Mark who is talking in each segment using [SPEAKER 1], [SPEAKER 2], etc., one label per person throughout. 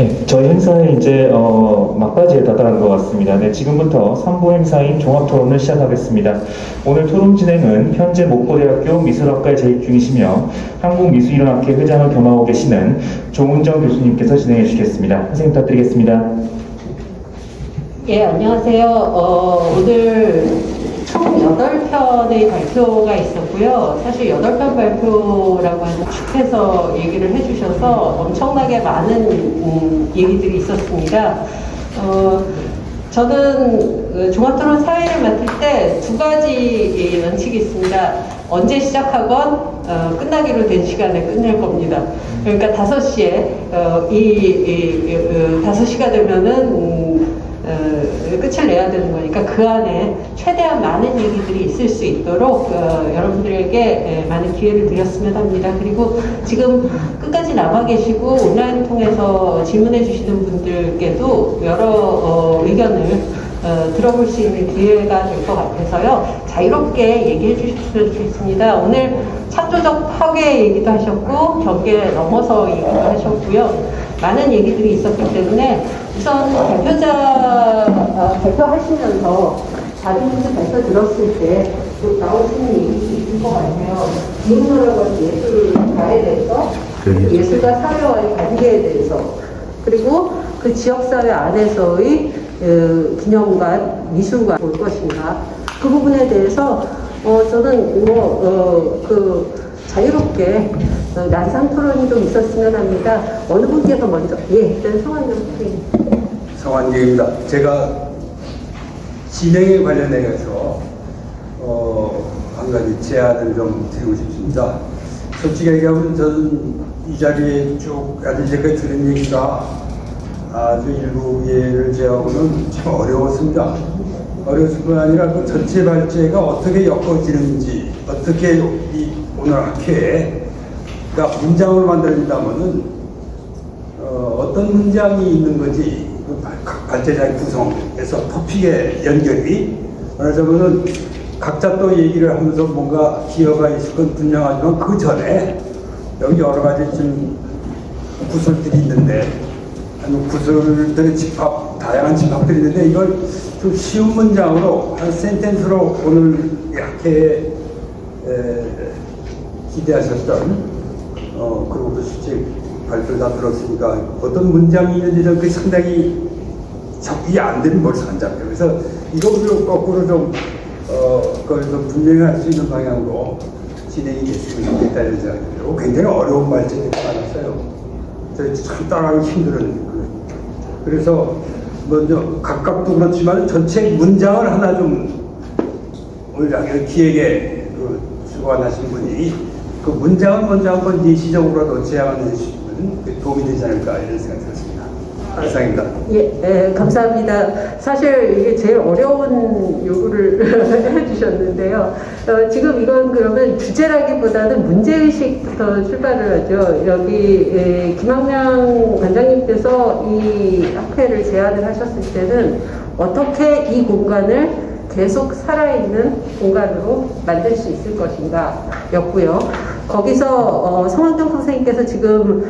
[SPEAKER 1] 네, 저희 행사에 이제 막바지에 다다른 것 같습니다. 네, 지금부터 3부 행사인 종합토론을 시작하겠습니다. 오늘 토론 진행은 현재 목포대학교 미술학과에 재직 중이시며 한국미술인학회 회장을 겸하고 계시는 조은정 교수님께서 진행해 주시겠습니다. 선생님 부탁드리겠습니다.
[SPEAKER 2] 예, 안녕하세요. 오늘 총 8편의 발표가 있었고요. 사실 8편 발표라고 해서 쭉 해서 얘기를 해주셔서 엄청나게 많은 얘기들이 있었습니다. 저는 종합토론 사회를 맡을 때 두 가지 원칙이 있습니다. 언제 시작하건 끝나기로 된 시간에 끝낼 겁니다. 그러니까 5시에 5시가 되면은 끝을 내야 되는 거니까 그 안에 최대한 많은 얘기들이 있을 수 있도록 여러분들에게 많은 기회를 드렸으면 합니다. 그리고 지금 끝까지 남아 계시고 온라인 통해서 질문해 주시는 분들께도 여러 의견을 들어볼 수 있는 기회가 될 것 같아서요. 자유롭게 얘기해 주셨으면 좋겠습니다. 오늘 창조적 파괴 얘기도 하셨고 경계 넘어서 얘기도 하셨고요. 많은 얘기들이 있었기 때문에 우선 발표하시면서 다른 분들 발표 들었을 때 나오시는 얘기도 있을 것 같아요. 기능이라고 하는 예술가에 대해서, 예술과 사회와의 관계에 대해서, 그리고 그 지역사회 안에서의 기념관, 미술관 볼 것인가, 그 부분에 대해서 저는 자유롭게 난상 토론이 좀 있었으면 합니다. 어느 분께서 먼저? 예, 일단 성환경 선생님.
[SPEAKER 3] 성환경입니다. 제가 진행에 관련해서 한 가지 제안을 좀 드리고 싶습니다. 솔직히 얘기하면 저는 이 자리에 쭉 아주 이제까지 들은 얘기가 아주 일부 예를 제하고는 참 어려웠습니다. 어려웠을 뿐 아니라 그 전체 발제가 어떻게 엮어지는지, 어떻게 이 오늘 학회에 그러니까 문장을 만들어진다면은 어떤 문장이 있는 건지 각 발제자의 구성에서 토픽의 연결이 말하자면은 각자 또 얘기를 하면서 뭔가 기여가 있을 건 분명하지만 그 전에 여기 여러 가지 지금 구설들이 있는데 구설들의 집합, 다양한 집합들이 있는데 이걸 좀 쉬운 문장으로 한 센텐스로 오늘 이 학회에 기대하셨던 그리고 또 실제 발표를 다 들었으니까 어떤 문장이 있는지는 그게 상당히 접근이 안 되면 벌써 안 잡혀요. 그래서 이거를 거꾸로 좀 그걸 좀 분명히 할 수 있는 방향으로 진행이 됐으면 좋겠다는 생각이 들고 굉장히 어려운 발제들이 많았어요. 참 따라하기 힘든 그래서 먼저 각각도 그렇지만 전체 문장을 하나 좀 오늘 기획에 주관하신 분이 그 문장을 먼저 한번 예시적으로라도 제안을 해주시면 도움이 되지 않을까 이런 생각이 들었습니다. 이상입니다.
[SPEAKER 2] 예, 감사합니다. 사실 이게 제일 어려운 요구를 해주셨는데요. 지금 이건 그러면 주제라기보다는 문제의식부터 출발을 하죠. 여기 김학명 관장님께서 이 학회를 제안을 하셨을 때는 어떻게 이 공간을 계속 살아있는 공간으로 만들 수 있을 것인가 였고요. 거기서 성환경 선생님께서 지금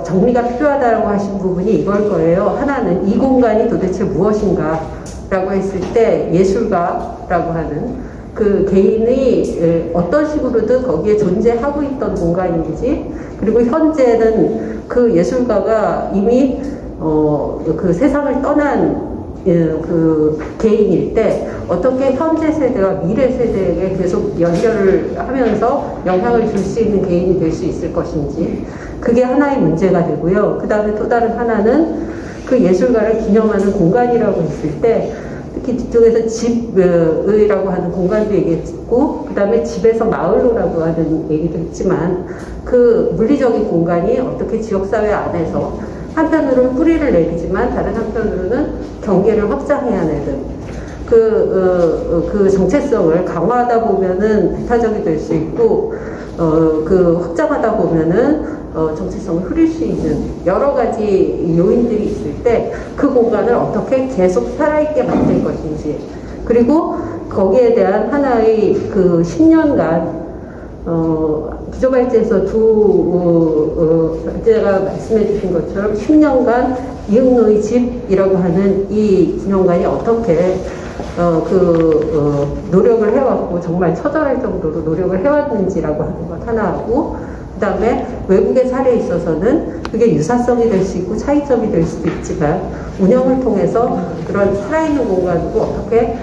[SPEAKER 2] 정리가 필요하다고 하신 부분이 이걸 거예요. 하나는 이 공간이 도대체 무엇인가 라고 했을 때 예술가라고 하는 그 개인이 어떤 식으로든 거기에 존재하고 있던 공간인지, 그리고 현재는 그 예술가가 이미 그 세상을 떠난 그 개인일 때 어떻게 현재 세대와 미래 세대에게 계속 연결을 하면서 영향을 줄 수 있는 개인이 될 수 있을 것인지, 그게 하나의 문제가 되고요. 그 다음에 또 다른 하나는 그 예술가를 기념하는 공간이라고 했을 때 특히 뒤쪽에서 집이라고 하는 공간도 얘기했고, 그 다음에 집에서 마을로라고 하는 얘기도 있지만 그 물리적인 공간이 어떻게 지역사회 안에서 한편으로는 뿌리를 내리지만 다른 한편으로는 경계를 확장해야 되는 그 정체성을 강화하다 보면은 배타적이 될 수 있고, 그 확장하다 보면은 정체성을 흐릴 수 있는 여러 가지 요인들이 있을 때 그 공간을 어떻게 계속 살아있게 만들 것인지, 그리고 거기에 대한 하나의 그 10년간 기조발제에서 두 제가 말씀해 주신 것처럼 10년간 이응노의 집이라고 하는 이 기념관이 어떻게 노력을 해왔고 정말 처절할 정도로 노력을 해왔는지라고 하는 것 하나하고, 그 다음에 외국의 사례에 있어서는 그게 유사성이 될 수 있고 차이점이 될 수도 있지만 운영을 통해서 그런 살아있는 공간으로 어떻게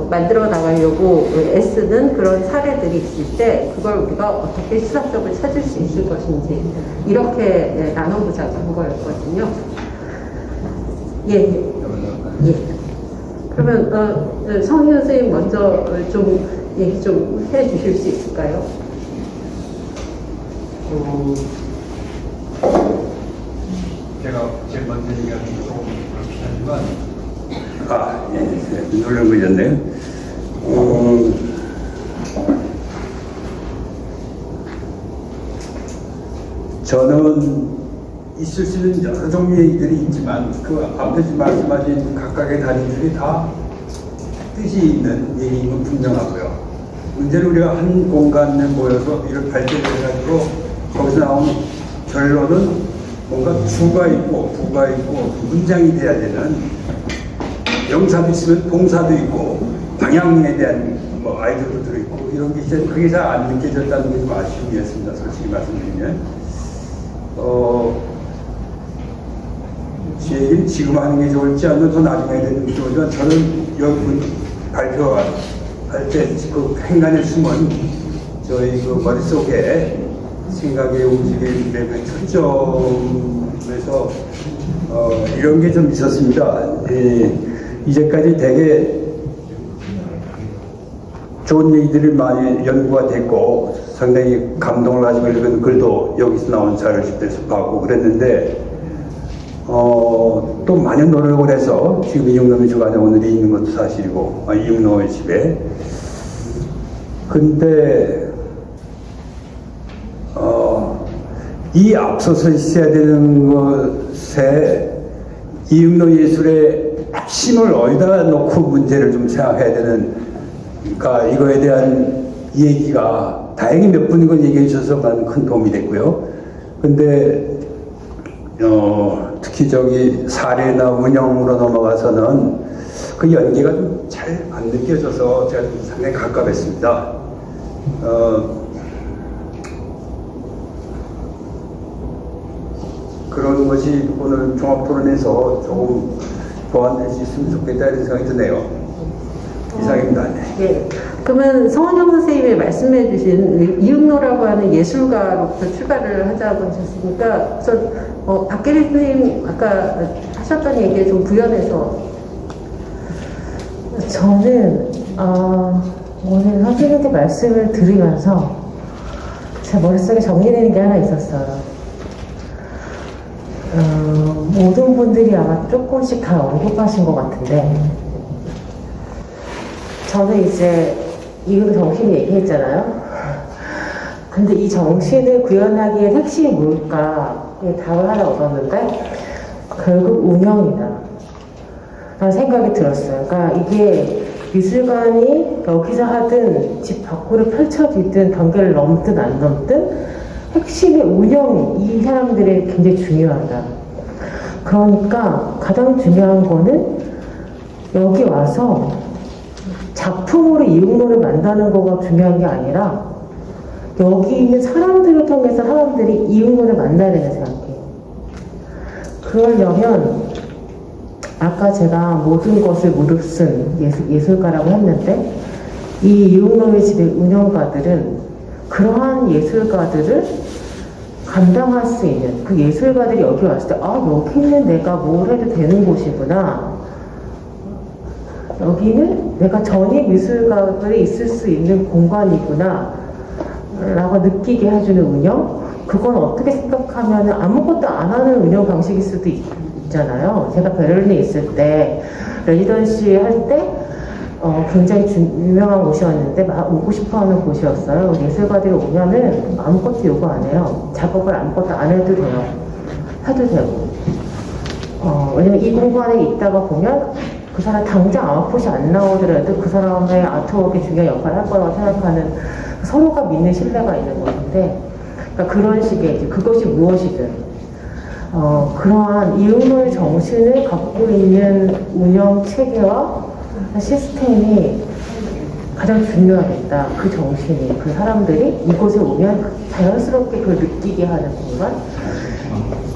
[SPEAKER 2] 만들어 나가려고 애쓰는 그런 사례들이 있을 때 그걸 우리가 어떻게 시사점을 찾을 수 있을 것인지 이렇게 나눠보자고 한 거였거든요. 예. 그러면 성희 선생님 먼저 좀 얘기 좀 해주실 수 있을까요?
[SPEAKER 3] 제가 제일 먼저 얘기하는 게 조금 그렇긴 하지만 놀란 거였네요. 저는 있을 수 있는 여러 종류의 얘기들이 있지만 그 앞에 말씀하신 각각의 단위들이 다 뜻이 있는 얘기인 건 분명하고요. 문제는 우리가 한 공간에 모여서 이를 발견을 해가지고 거기서 나온 결론은 뭔가 주가 있고 부가 있고 문장이 돼야 되는, 명사도 있으면 동사도 있고 방향에 대한 아이디어도 들어있고 이런 게 이제 그게 잘 안 느껴졌다는 게 좀 아쉬움이었습니다. 솔직히 말씀드리면. 제 얘기는 지금 하는 게 좋을지 아니면 더 나중에 해야 되는 게 좋을지, 저는 여기 발표할 때 그 행간에 숨은 저희 그 머릿속에 생각의 움직임의 초점에서 이런 게 좀 있었습니다. 이제까지 되게 좋은 얘기들이 많이 연구가 됐고 상당히 감동을 가지고 읽은 글도 여기서 나온 자료를 접하고 그랬는데 또 많은 노력을 해서 지금 이응노 미술관에 오늘이 있는 것도 사실이고 이응노의 집에, 근데 이 앞서서 있어야 되는 것에 이응노 예술의 핵심을 어디다 놓고 문제를 좀 생각해야 되는, 그러니까 이거에 대한 얘기가 다행히 몇 분이건 얘기해 주셔서 많은 큰 도움이 됐고요. 근데 특히 저기 사례나 운영으로 넘어가서는 그 연계가 좀 잘 안 느껴져서 제가 좀 상당히 갑갑했습니다. 그런 것이 오늘 종합토론에서 조금 보완될 수 있으면 좋겠다 이런 생각이 드네요. 이상입니다.
[SPEAKER 2] 예. 그러면 성원영 선생님이 말씀해 주신 이응노라고 하는 예술가로부터 출발을 하자고 하셨으니까 우선 박계리 선생님 아까 하셨던 얘기에 좀 부연해서.
[SPEAKER 4] 저는 오늘 선생님께 말씀을 들으면서 제 머릿속에 정리되는 게 하나 있었어요. 모든 분들이 아마 조금씩 다 언급하신 것 같은데, 저는 이제 이거 정신 얘기했잖아요. 근데 이 정신을 구현하기의 핵심이 뭘까에 답을 하나 얻었는데 결국 운영이다 라는 생각이 들었어요. 그러니까 이게 미술관이 여기서 하든 집 밖으로 펼쳐지든 경계를 넘든 안 넘든 핵심의 운영이 이 사람들이 굉장히 중요하다. 그러니까 가장 중요한 거는 여기 와서 작품으로 이응노를 만드는 거가 중요한 게 아니라 여기 있는 사람들을 통해서 사람들이 이응노를 만나야 된다고 생각해요. 그러려면 아까 제가 모든 것을 무릅쓴 예술가라고 했는데 이 이응노의 집의 운영가들은 그러한 예술가들을 감당할 수 있는, 그 예술가들이 여기 왔을 때 여기 있는 내가 뭘 해도 되는 곳이구나, 여기는 내가 전입 미술가들이 있을 수 있는 공간이구나 라고 느끼게 해주는 운영. 그건 어떻게 생각하면 아무것도 안 하는 운영 방식일 수도 있잖아요. 제가 베를린에 있을 때 레지던시 할 때 굉장히 유명한 곳이었는데 오고 싶어하는 곳이었어요. 예술가들이 오면은 아무것도 요구 안 해요. 작업을 아무것도 안 해도 돼요. 해도 되고. 왜냐면 이 공간에 있다가 보면 그 사람 당장 아웃풋이 안 나오더라도 그 사람의 아트워크에 중요한 역할을 할 거라고 생각하는, 서로가 믿는 신뢰가 있는 건데, 그러니까 그런 식의 이제 그것이 무엇이든 그러한 이응노의 정신을 갖고 있는 운영 체계와 시스템이 가장 중요하겠다. 그 정신이 그 사람들이 이곳에 오면 자연스럽게 그걸 느끼게 하는 공간.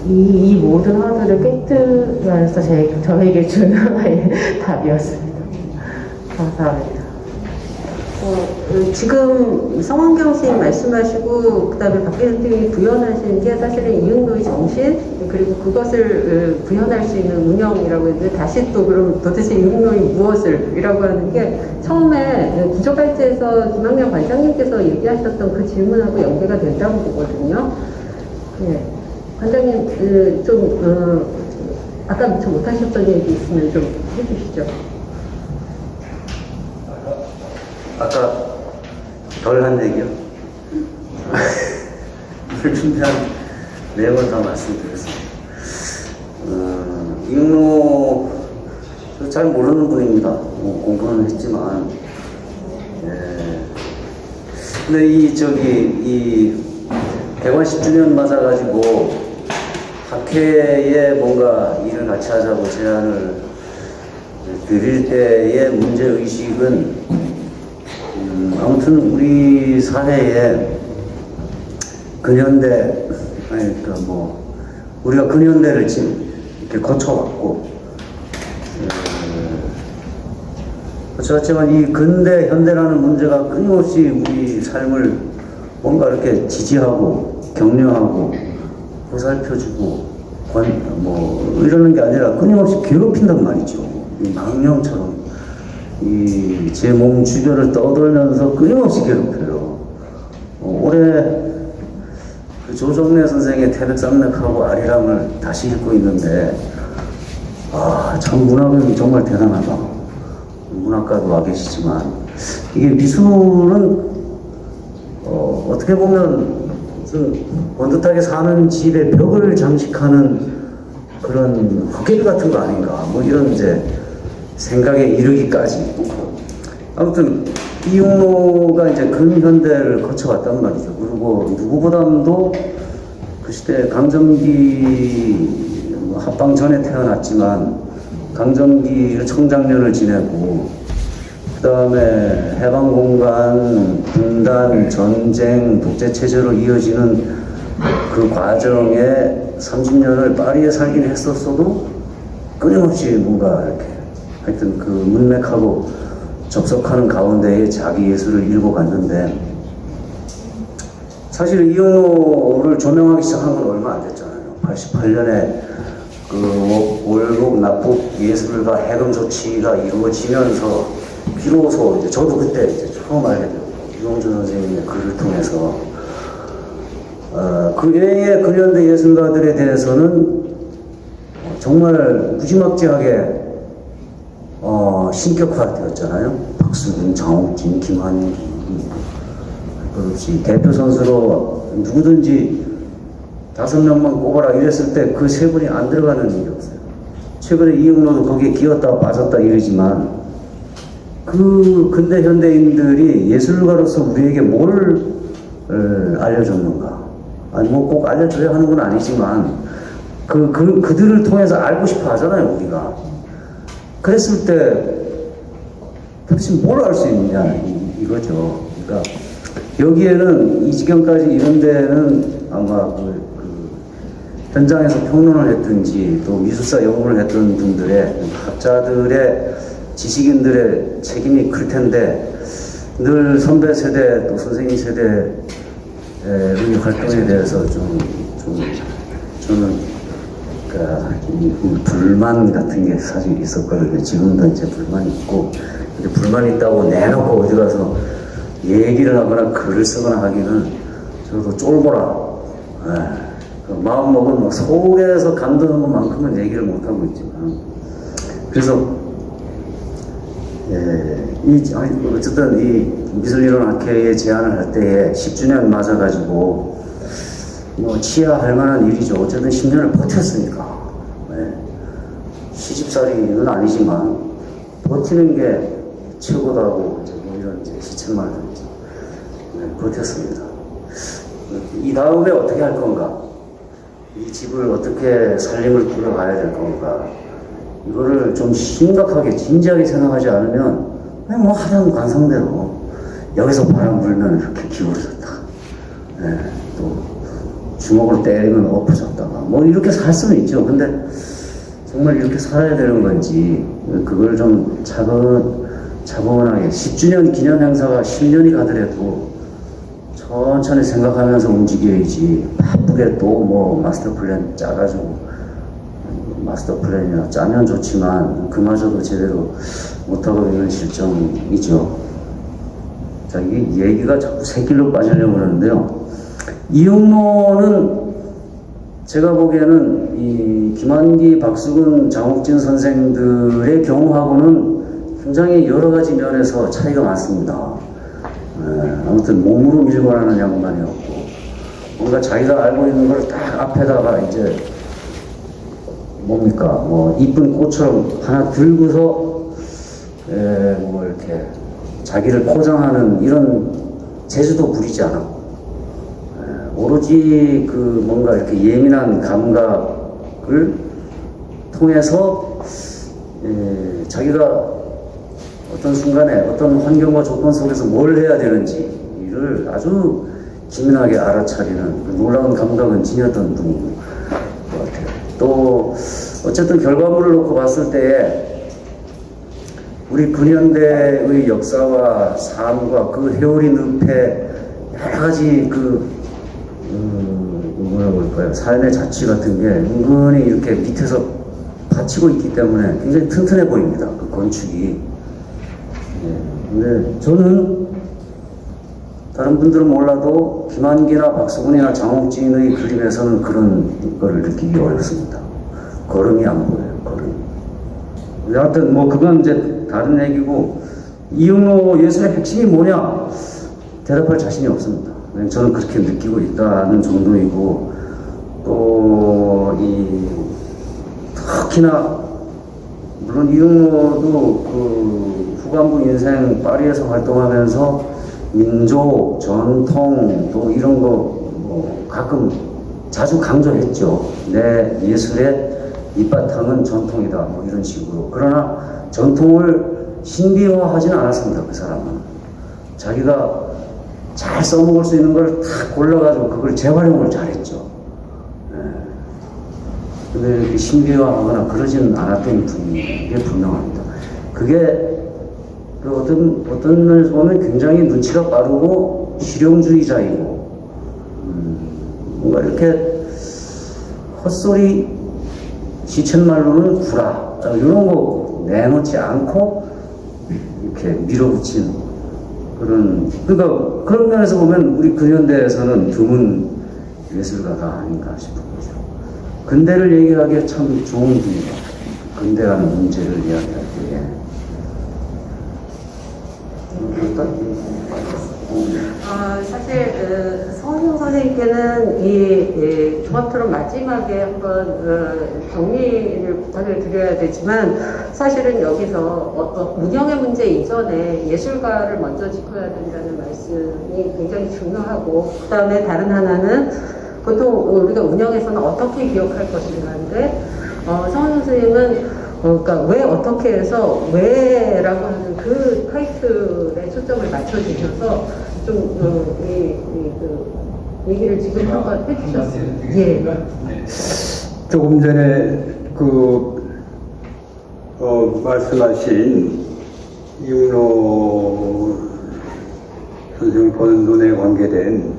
[SPEAKER 4] 이 모든 화두를 깨뜨면서 저에게 주는 답이었습니다. 감사합니다.
[SPEAKER 2] 지금 성원경 선생님 말씀하시고 그다음에 박기현 선생님이 구현하신 게 사실은 이응노의 정신 그리고 그것을 구현할 수 있는 운영이라고 했는데 다시 또 그럼 도대체 이응노의 무엇을 이라고 하는 게 처음에 구조발제에서 김학년 관장님께서 얘기하셨던 그 질문하고 연계가 된다고 보거든요. 예. 관장님 아까 미처 못하셨던 얘기 있으면 좀 해주시죠.
[SPEAKER 5] 아까 덜 한 얘기요? 오늘 준비한 내용을 다 말씀드렸습니다. 이응노 잘 모르는 분입니다. 공부는 했지만, 근데 이 대관 10주년 맞아가지고 학회에 뭔가 일을 같이 하자고 제안을 드릴 때의 문제의식은 아무튼 우리 사회에 근현대, 우리가 근현대를 지금 이렇게 거쳐왔고, 거쳐왔지만 이 근대, 현대라는 문제가 끊임없이 우리 삶을 뭔가 이렇게 지지하고, 격려하고, 보살펴주고, 이러는 게 아니라 끊임없이 괴롭힌단 말이죠. 이 망령처럼. 제 몸 주변을 떠돌면서 끊임없이 괴롭혀요. 올해 그 조정래 선생의 태백산맥하고 아리랑을 다시 읽고 있는데, 참 문학은 정말 대단하다. 문학가도 와 계시지만, 이게 미술은, 어떻게 보면 무슨 번듯하게 사는 집에 벽을 장식하는 그런 후계기 같은 거 아닌가. 이런 이제 생각에 이르기까지. 아무튼 이응노가 이제 근현대를 거쳐왔단 말이죠. 그리고 누구보다도 그 시대 강점기 합방 전에 태어났지만 강점기 청장년을 지내고 그 다음에 해방공간, 분단, 전쟁, 독재체제로 이어지는 그 과정에 30년을 파리에 살긴 했었어도 끊임없이 뭔가 이렇게 하여튼 그 문맥하고 접속하는 가운데에 자기 예술을 읽어갔는데, 사실 이응노를 조명하기 시작한 건 얼마 안 됐잖아요. 88년에 그 월북 납북 예술가 해금 조치가 이루어지면서 비로소 이제 저도 그때 이제 처음 알게 됐고, 유홍준 선생님의 글을 통해서 그 외의 근현대 예술가들에 대해서는 정말 무지막지하게 신격화되었잖아요. 박수빈, 장욱진, 김한기, 그렇지. 대표 선수로 누구든지 5명만 꼽아라 이랬을 때 그 3분이 안 들어가는 일이 없어요. 최근에 이응노도 거기에 기었다 빠졌다 이러지만, 그 근대 현대인들이 예술가로서 우리에게 뭘 알려줬는가? 아니 꼭 알려줘야 하는 건 아니지만 그들을 통해서 알고 싶어 하잖아요, 우리가. 그랬을 때 도대체 뭘 알 수 있느냐 이거죠. 그러니까 여기에는 이 지경까지 이런 데는 아마 그 현장에서 평론을 했든지 또 미술사 연구를 했던 분들의 학자들의 지식인들의 책임이 클 텐데, 늘 선배 세대 또 선생님 세대의 활동에 대해서 저는 불만 같은 게 사실 있었거든요. 지금도 이제 불만이 있고, 근데 불만이 있다고 내놓고 어디 가서 얘기를 하거나 글을 쓰거나 하기는 저도 쫄보라. 마음먹은 속에서 감도는 것만큼은 얘기를 못하고 있지만, 그래서 어쨌든 이 미술이론학회에 제안을 할 때에 10주년 맞아가지고 치하할 만한 일이죠. 어쨌든 10년을 버텼으니까. 시집살이는 아니지만 버티는 게 최고다고 이런 이제 시책만 버텼습니다. 이 다음에 어떻게 할 건가? 이 집을 어떻게 살림을 꾸려가야 될 건가? 이거를 좀 심각하게 진지하게 생각하지 않으면 그냥 뭐 하던 관성대로 여기서 바람 불면 이렇게 기울어졌다. 예, 또 주먹으로 때리면 엎어졌다가 뭐 이렇게 살 수는 있죠. 근데 정말 이렇게 살아야 되는 건지 그걸 좀 차분하게 10주년 기념 행사가 10년이 가더라도 천천히 생각하면서 움직여야지 바쁘게 또 뭐 마스터 플랜 짜가지고 마스터 플랜이나 짜면 좋지만 그마저도 제대로 못하고 있는 실정이죠. 자, 이게 얘기가 자꾸 새길로 빠지려고 그러는데요. 이용로는 제가 보기에는 이 김한기, 박수근, 장옥진 선생들의 경우하고는 굉장히 여러 가지 면에서 차이가 많습니다. 아무튼 몸으로 밀고 하는 양반이었고 뭔가 자기가 알고 있는 걸 딱 앞에다가 이제 뭡니까 뭐 이쁜 꽃처럼 하나 들고서 뭐 이렇게 자기를 포장하는 이런 재주도 부리지 않았고 오로지 그 뭔가 이렇게 예민한 감각을 통해서 자기가 어떤 순간에 어떤 환경과 조건 속에서 뭘 해야 되는지를 아주 기민하게 알아차리는 그 놀라운 감각은 지녔던 분인 것 같아요. 또 어쨌든 결과물을 놓고 봤을 때에 우리 근현대의 역사와 삶과 그 회오리 늪에 여러 가지 뭐라고 할까요? 삶의 자취 같은 게 은근히 이렇게 밑에서 받치고 있기 때문에 굉장히 튼튼해 보입니다. 그 건축이. 근데 저는 다른 분들은 몰라도 김한기나 박수근이나 장옥진의 그림에서는 그런 거를 느끼기 어렵습니다. 걸음이 안 보여요. 걸음이. 하여튼 뭐 그건 이제 다른 얘기고 이용로 예술의 핵심이 뭐냐? 대답할 자신이 없습니다. 저는 그렇게 느끼고 있다는 정도이고 또 특히나 물론 이용로도 그 후반부 인생 파리에서 활동하면서 민족, 전통 또 이런 거 뭐 가끔 자주 강조했죠. 내 예술의 밑바탕은 전통이다 뭐 이런 식으로. 그러나 전통을 신비화하지는 않았습니다. 그 사람은 자기가 잘 써먹을 수 있는 걸 다 골라가지고 그걸 재활용을 잘했죠. 근데 이렇게 신비화하거나 그러지는 않았던 분이 게 분명합니다. 그게 그 어떤 면에서 보면 굉장히 눈치가 빠르고 실용주의자이고 뭔가 이렇게 헛소리 시쳇말로는 구라 이런 거 내놓지 않고 이렇게 밀어붙인 그러니까 그런 면에서 보면 우리 근현대에서는 드문 예술가가 아닌가 싶은 거죠. 근대를 얘기하기에 참 좋은 분이다. 근대라는 문제를 이야기할 때.
[SPEAKER 2] 사실 성형 선생님께는 이 종합토론 마지막에 한번 정리를 부탁을 드려야 되지만 사실은 여기서 운영의 문제 이전에 예술가를 먼저 짚어야 된다는 말씀이 굉장히 중요하고 그 다음에 다른 하나는 보통 우리가 운영에서는 어떻게 기억할 것인가인데 성형 선생님은 그러니까 왜 어떻게 해서 왜라고 하는 그 타이틀에 초점을 맞춰주셔서 좀 그 얘기를 지금 한번 해주셨어요. 예.
[SPEAKER 3] 조금 전에 말씀하신 이윤호 선생님 보는 눈에 관계된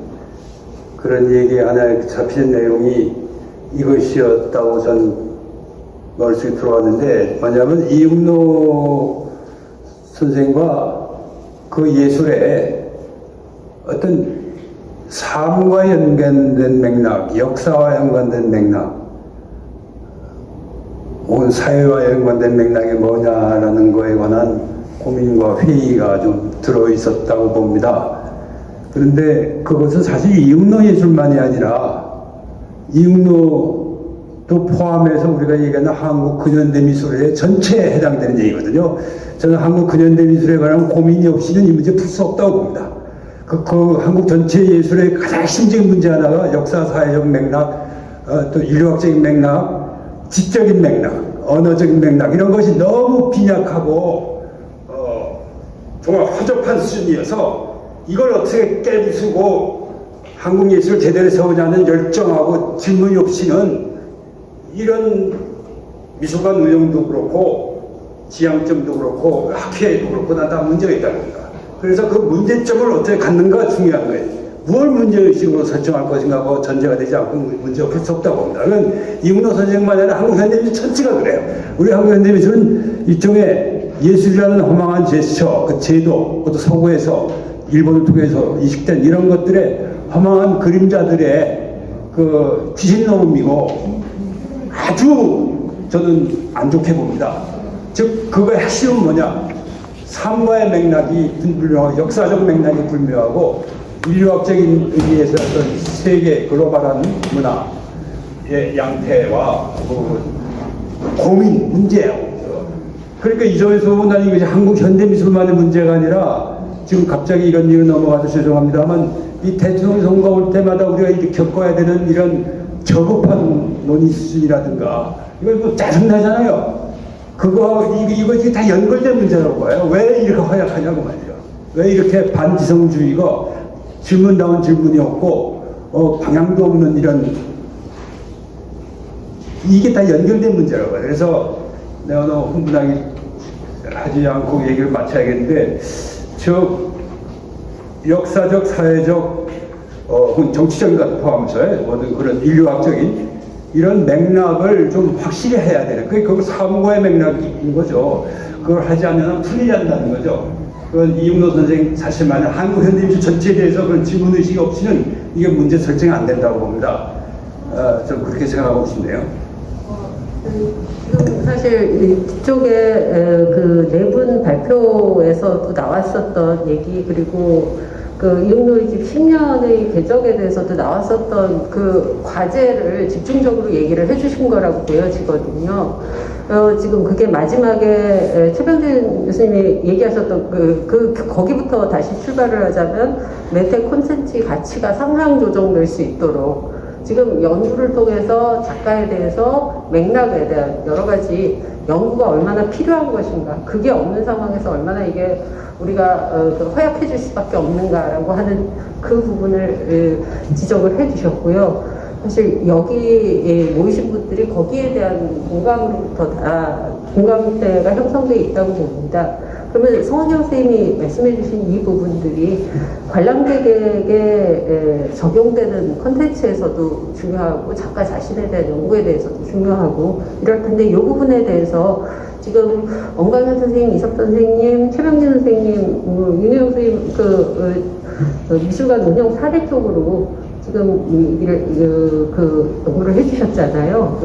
[SPEAKER 3] 그런 얘기 하나에 잡힌 내용이 이것이었다고 전 머릿속에 들어왔는데 뭐냐면 이윤호 선생과 그 예술의 어떤 삶과 연관된 맥락, 역사와 연관된 맥락, 온 사회와 연관된 맥락이 뭐냐라는 거에 관한 고민과 회의가 좀 들어있었다고 봅니다. 그런데 그것은 사실 이윤호 예술만이 아니라 이윤호도 포함해서 우리가 얘기하는 한국 근현대 미술의 전체에 해당되는 얘기거든요. 저는 한국 근현대 미술에 관한 고민이 없이는 이 문제 풀 수 없다고 봅니다. 그 한국 전체 예술의 가장 핵심적인 문제 하나가 역사 사회적 맥락, 또 인류학적인 맥락, 지적인 맥락, 언어적인 맥락 이런 것이 너무 빈약하고 정말 허접한 수준이어서 이걸 어떻게 깨부수고 한국 예술을 제대로 세우자는 열정하고 질문이 없이는 이런 미술관 운영도 그렇고 지향점도 그렇고 학회도 그렇고 다 문제가 있다는 겁니다. 그래서 그 문제점을 어떻게 갖는가 중요한 거예요. 무엇 문제의식으로 설정할 것인가 하고 전제가 되지 않고 문제가 풀 수 없다고 봅니다. 그건 이문호 선생님만 아니라 한국 현대미술 전체가 그래요. 우리 한국 현대미술은 일종의 예술이라는 허망한 제스처, 그 제도, 그것도 서구에서 일본을 통해서 이식된 이런 것들의 허망한 그림자들의 그 귀신 놓음이고 아주 저는 안 좋게 봅니다. 즉 그거의 핵심은 뭐냐? 삶과의 맥락이 불묘하고 역사적 맥락이 불묘하고 인류학적인 의미에서 어떤 세계 글로벌한 문화의 양태와 고민, 문제예요. 그러니까 이 점에서 보면 이것이 한국 현대미술만의 문제가 아니라 지금 갑자기 이런 일을 넘어가서 죄송합니다만 이 대통령 선거 올 때마다 우리가 이렇게 겪어야 되는 이런 저급한 논의 수준이라든가 이거 뭐 짜증나잖아요. 이것이 다 연결된 문제라고 봐요. 왜 이렇게 허약하냐고 말이죠. 왜 이렇게 반지성주의가 질문다운 질문이 없고 방향도 없는 이런 이게 다 연결된 문제라고 봐요. 그래서 내가 너무 흥분하게 하지 않고 얘기를 마쳐야겠는데 저 역사적, 사회적, 정치적인 것도 포함해서 모든 그런 인류학적인 이런 맥락을 좀 확실히 해야 되는 그게 그걸 사무의 맥락인 거죠. 그걸 하지 않으면 풀리지 않는다는 거죠. 그건 이문호 선생 사실만 한국 현대미술 전체에 대해서 그런 질문의식이 없이는 이게 문제 설정이 안 된다고 봅니다. 좀 그렇게 생각하고 싶네요.
[SPEAKER 2] 지금 사실 뒤쪽에 그 내분 발표에서도 나왔었던 얘기 그리고 그 이용노의 집 10년의 궤적에 대해서도 나왔었던 그 과제를 집중적으로 얘기를 해주신 거라고 보여지거든요. 지금 그게 마지막에 최병진 교수님이 얘기하셨던 거기부터 다시 출발을 하자면 메타 콘텐츠 가치가 상향 조정될 수 있도록 지금 연구를 통해서 작가에 대해서 맥락에 대한 여러 가지 연구가 얼마나 필요한 것인가, 그게 없는 상황에서 얼마나 이게 우리가 허약해질 수밖에 없는가라고 하는 그 부분을 지적을 해주셨고요. 사실 여기 모이신 분들이 거기에 대한 공감으로부터 다 공감대가 형성되어 있다고 봅니다. 그러면 성원경 선생님이 말씀해 주신 이 부분들이 관람객에게 적용되는 콘텐츠에서도 중요하고 작가 자신에 대한 연구에 대해서도 중요하고 이럴 텐데 이 부분에 대해서 지금 엄광현 선생님, 이석선 선생님, 최병진 선생님, 윤혜영 선생님 미술관 운영 사례 쪽으로 지금 연구를 해주셨잖아요.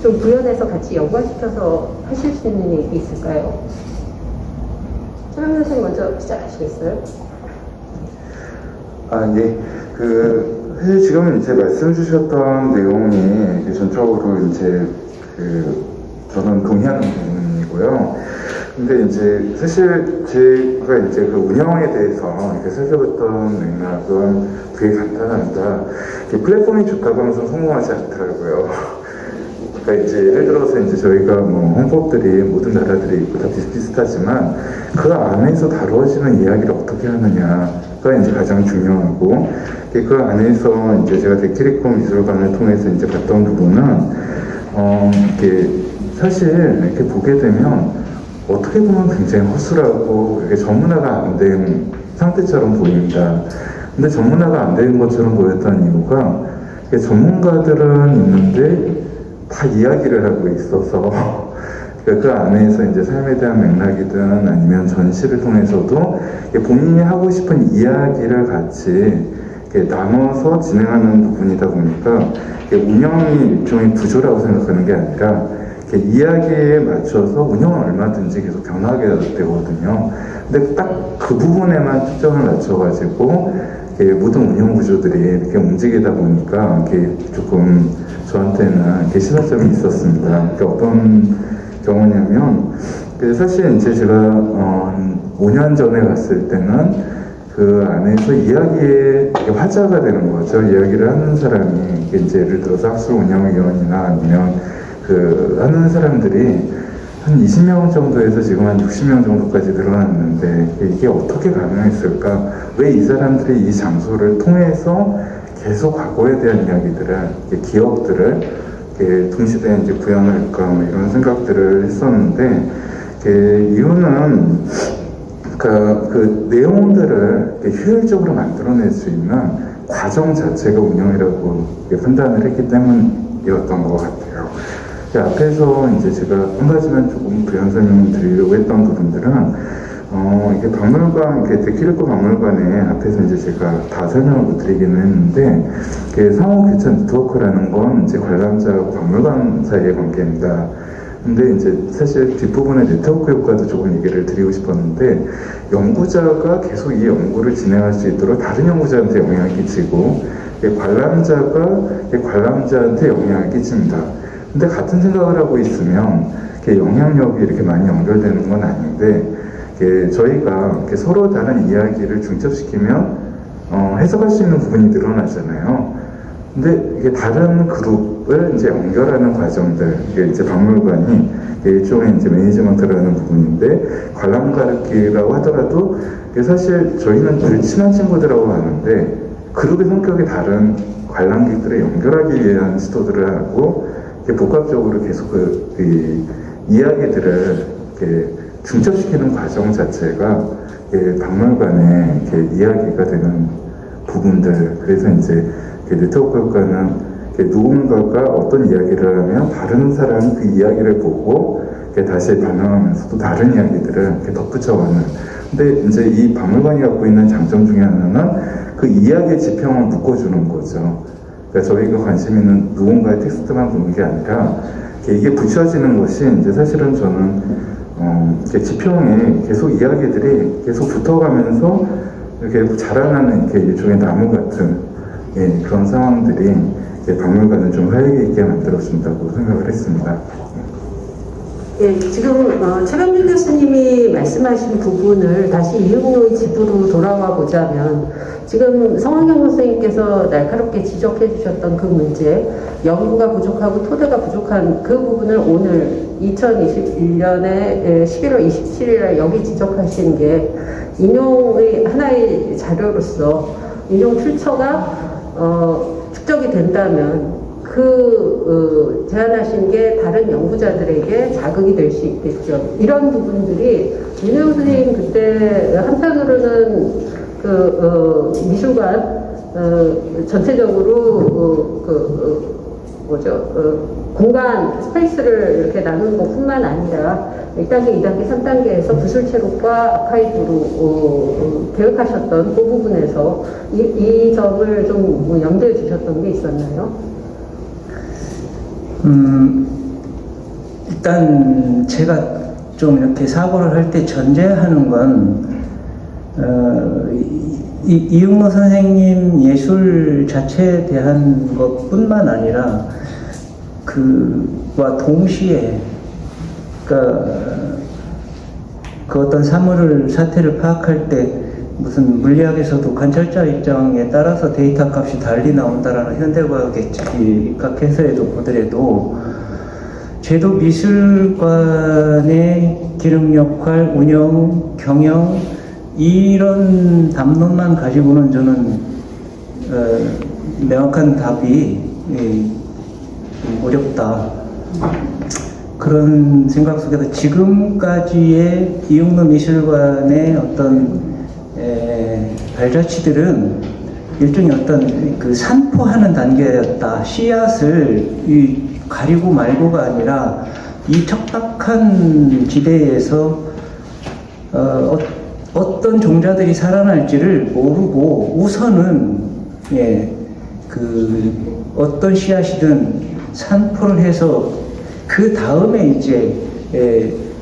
[SPEAKER 2] 좀 구현해서 같이 연관시켜서 하실 수 있는 얘기 있을까요? 최병진 선생님 먼저 시작하시겠어요?
[SPEAKER 6] 네. 사실 지금 이제 말씀 주셨던 내용이 이제 전적으로 이제 저는 동의하는 부분이고요. 근데 이제 사실 제가 이제 그 운영에 대해서 이렇게 살펴봤던 맥락은 되게 간단합니다. 플랫폼이 좋다고 항상 성공하지 않더라고요. 그러니까 이제 예를 들어서 이제 저희가 뭐 헌법들이 모든 나라들이 있고 다 비슷비슷하지만 그 안에서 다루어지는 이야기를 어떻게 하느냐가 이제 가장 중요하고 그 안에서 이제 제가 데키리코 미술관을 통해서 이제 봤던 부분은 이렇게 사실 이렇게 보게 되면 어떻게 보면 굉장히 허술하고 이렇게 전문화가 안 된 상태처럼 보입니다. 근데 전문화가 안 된 것처럼 보였던 이유가 전문가들은 있는데 다 이야기를 하고 있어서 그 안에서 이제 삶에 대한 맥락이든 아니면 전시를 통해서도 본인이 하고 싶은 이야기를 같이 나눠서 진행하는 부분이다 보니까 운영이 일종의 구조라고 생각하는 게 아니라 이야기에 맞춰서 운영은 얼마든지 계속 변하게 되거든요. 근데 딱 그 부분에만 초점을 맞춰가지고 모든 운영 구조들이 이렇게 움직이다 보니까 조금 저한테는 시사점이 있었습니다. 어떤 경우냐면 사실 이제 제가 5년 전에 갔을 때는 그 안에서 이야기의 이게 화자가 되는 거죠. 이야기를 하는 사람이 이제 예를 들어서 학술 운영위원이나 아니면 그 하는 사람들이 한 20명 정도에서 지금 한 60명 정도까지 늘어났는데 이게 어떻게 가능했을까? 왜 이 사람들이 이 장소를 통해서 계속 과거에 대한 이야기들을, 기억들을 동시대에 이제 구현할까 뭐 이런 생각들을 했었는데 이유는 그 내용들을 효율적으로 만들어낼 수 있는 과정 자체가 운영이라고 판단을 했기 때문이었던 것 같아요. 앞에서 이제 제가 한 가지만 조금 부연 설명을 드리려고 했던 부분들은 이게 박물관, 데키르코 박물관에 앞에서 이제 제가 다 설명을 드리기는 했는데, 상호 교차 네트워크라는 건 이제 관람자하고 박물관 사이의 관계입니다. 근데 이제 사실 뒷부분에 네트워크 효과도 조금 얘기를 드리고 싶었는데, 연구자가 계속 이 연구를 진행할 수 있도록 다른 연구자한테 영향을 끼치고, 관람자가 관람자한테 영향을 끼칩니다. 근데 같은 생각을 하고 있으면 영향력이 이렇게 많이 연결되는 건 아닌데, 저희가 서로 다른 이야기를 중첩시키면 해석할 수 있는 부분이 늘어나잖아요. 근데 이게 다른 그룹을 이제 연결하는 과정들, 이게 이제 박물관이 일종의 이제 매니지먼트라는 부분인데, 관람 가르기라고 하더라도 사실 저희는 늘 친한 친구들하고 하는데 그룹의 성격이 다른 관람객들을 연결하기 위한 시도들을 하고 복합적으로 계속 그 이야기들을 중첩시키는 과정 자체가 박물관의 이야기가 되는 부분들. 그래서 이제 네트워크 효과는 누군가가 어떤 이야기를 하면 다른 사람이 그 이야기를 보고 다시 반응하면서도 다른 이야기들을 덧붙여가는. 근데 이제 이 박물관이 갖고 있는 장점 중에 하나는 그 이야기의 지평을 묶어주는 거죠. 그러니까 저희가 관심 있는 누군가의 텍스트만 보는 게 아니라 이게 붙여지는 것이 이제 사실은 저는 지평에 계속 이야기들이 계속 붙어가면서 이렇게 자라나는 이렇게 일종의 나무 같은 그런 상황들이 박물관을 좀 활기 있게 만들어준다고 생각을 했습니다.
[SPEAKER 2] 예, 지금 최병준 교수님이 말씀하신 부분을 다시 이응노의 집으로 돌아와 보자면, 지금 성환경 선생님께서 날카롭게 지적해 주셨던 그 문제, 연구가 부족하고 토대가 부족한 그 부분을 오늘 2021년에 11월 27일에 여기 지적하신 게 인용의 하나의 자료로서 인용 출처가 축적이 된다면 제안하신 게 다른 연구자들에게 자극이 될 수 있겠죠. 이런 부분들이 윤영 선생님 그때 한편으로는 미술관 전체적으로 공간 스페이스를 이렇게 나누는 것뿐만 아니라 1단계, 2단계, 3단계에서 부술체록과 아카이브로 계획하셨던 그 부분에서 이 점을 좀 염두에 두셨던 게 있었나요?
[SPEAKER 7] 일단 제가 좀 이렇게 사고를 할 때 전제하는 건 이응노 선생님 예술 자체에 대한 것뿐만 아니라 그와 동시에 그 어떤 사태를 파악할 때 무슨 물리학에서도 관찰자 입장에 따라서 데이터 값이 달리 나온다라는 현대과학의 입각해서에도 보더라도 제도 미술관의 기능 역할, 운영, 경영 이런 담론만 가지고는 저는 명확한 답이 어렵다. 그런 생각 속에서 지금까지의 이응노 미술관의 어떤 발자취들은 일종의 어떤 그 산포하는 단계였다. 씨앗을 가리고 말고가 아니라 이 척박한 지대에서 어떤 종자들이 살아날지를 모르고 우선은 어떤 씨앗이든 산포를 해서 그 다음에 이제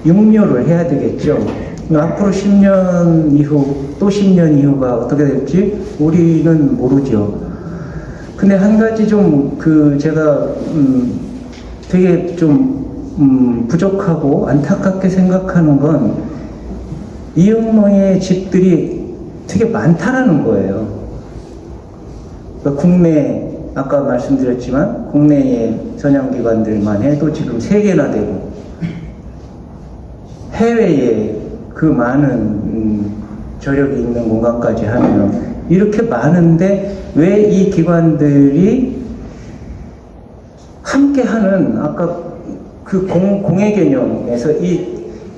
[SPEAKER 7] 육묘를 해야 되겠죠. 앞으로 10년 이후 또 10년 이후가 어떻게 될지 우리는 모르죠. 근데 한 가지 좀 제가 되게 좀 부족하고 안타깝게 생각하는 건 이응노의 집들이 되게 많다라는 거예요. 그러니까 국내, 아까 말씀드렸지만 국내의 전향기관들만 해도 지금 3개나 되고 해외에 그 많은 저력이 있는 공간까지 하면 이렇게 많은데 왜 이 기관들이 함께하는 아까 그 공의 개념에서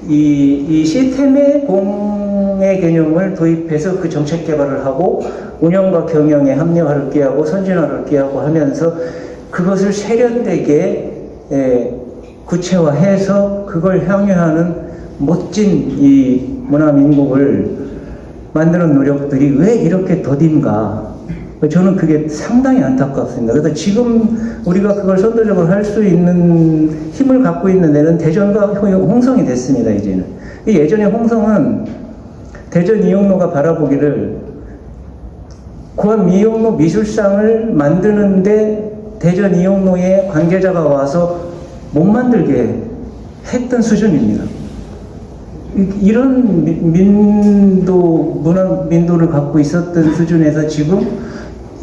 [SPEAKER 7] 이 시스템의 공의 개념을 도입해서 그 정책 개발을 하고 운영과 경영에 합리화를 꾀하고 선진화를 꾀하고 하면서 그것을 세련되게 구체화해서 그걸 향유하는 멋진 이 문화민국을 만드는 노력들이 왜 이렇게 더딘가? 저는 그게 상당히 안타깝습니다. 그래서 지금 우리가 그걸 선도적으로 할 수 있는 힘을 갖고 있는 데는 대전과 홍성이 됐습니다, 이제는. 예전에 홍성은 대전 이용로가 바라보기를 구암 이용로 미술상을 만드는데 대전 이용로에 관계자가 와서 못 만들게 했던 수준입니다. 이런 민도를 갖고 있었던 수준에서 지금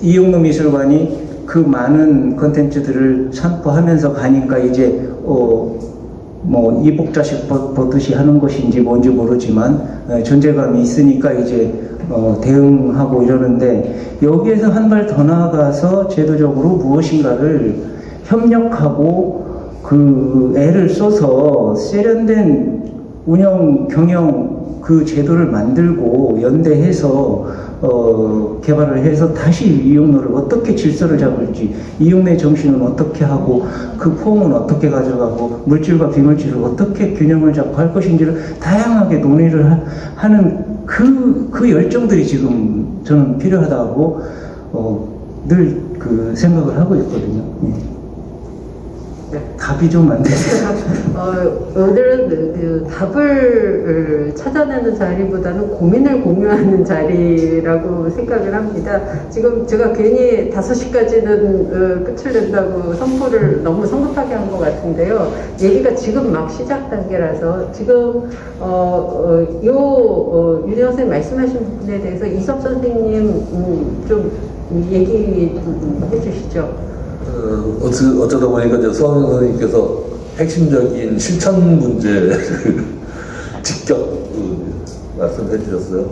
[SPEAKER 7] 이용로 미술관이 그 많은 컨텐츠들을 산포하면서 가니까 이제 뭐 이복자식 보듯이 하는 것인지 뭔지 모르지만 존재감이 있으니까 이제 대응하고 이러는데 여기에서 한 발 더 나아가서 제도적으로 무엇인가를 협력하고 그 애를 써서 세련된 운영, 경영 그 제도를 만들고 연대해서 개발을 해서 다시 이용로를 어떻게 질서를 잡을지, 이용로의 정신은 어떻게 하고 그 포옹은 어떻게 가져가고 물질과 비물질을 어떻게 균형을 잡고 할 것인지를 다양하게 논의를 하는 그 열정들이 지금 저는 필요하다고 늘 그 생각을 하고 있거든요. 답이 좀 안 되세요.
[SPEAKER 2] 오늘은 그 답을 찾아내는 자리보다는 고민을 공유하는 자리라고 생각을 합니다. 지금 제가 괜히 5시까지는 끝을 낸다고 선포를 너무 성급하게 한 것 같은데요. 얘기가 지금 막 시작 단계라서 지금 윤영 선생님 말씀하신 부분에 대해서 이섭 선생님 좀 얘기해 주시죠.
[SPEAKER 8] 어쩌다 보니까 이제 수학영 선생님께서 핵심적인 실천 문제를 직접 말씀해 주셨어요.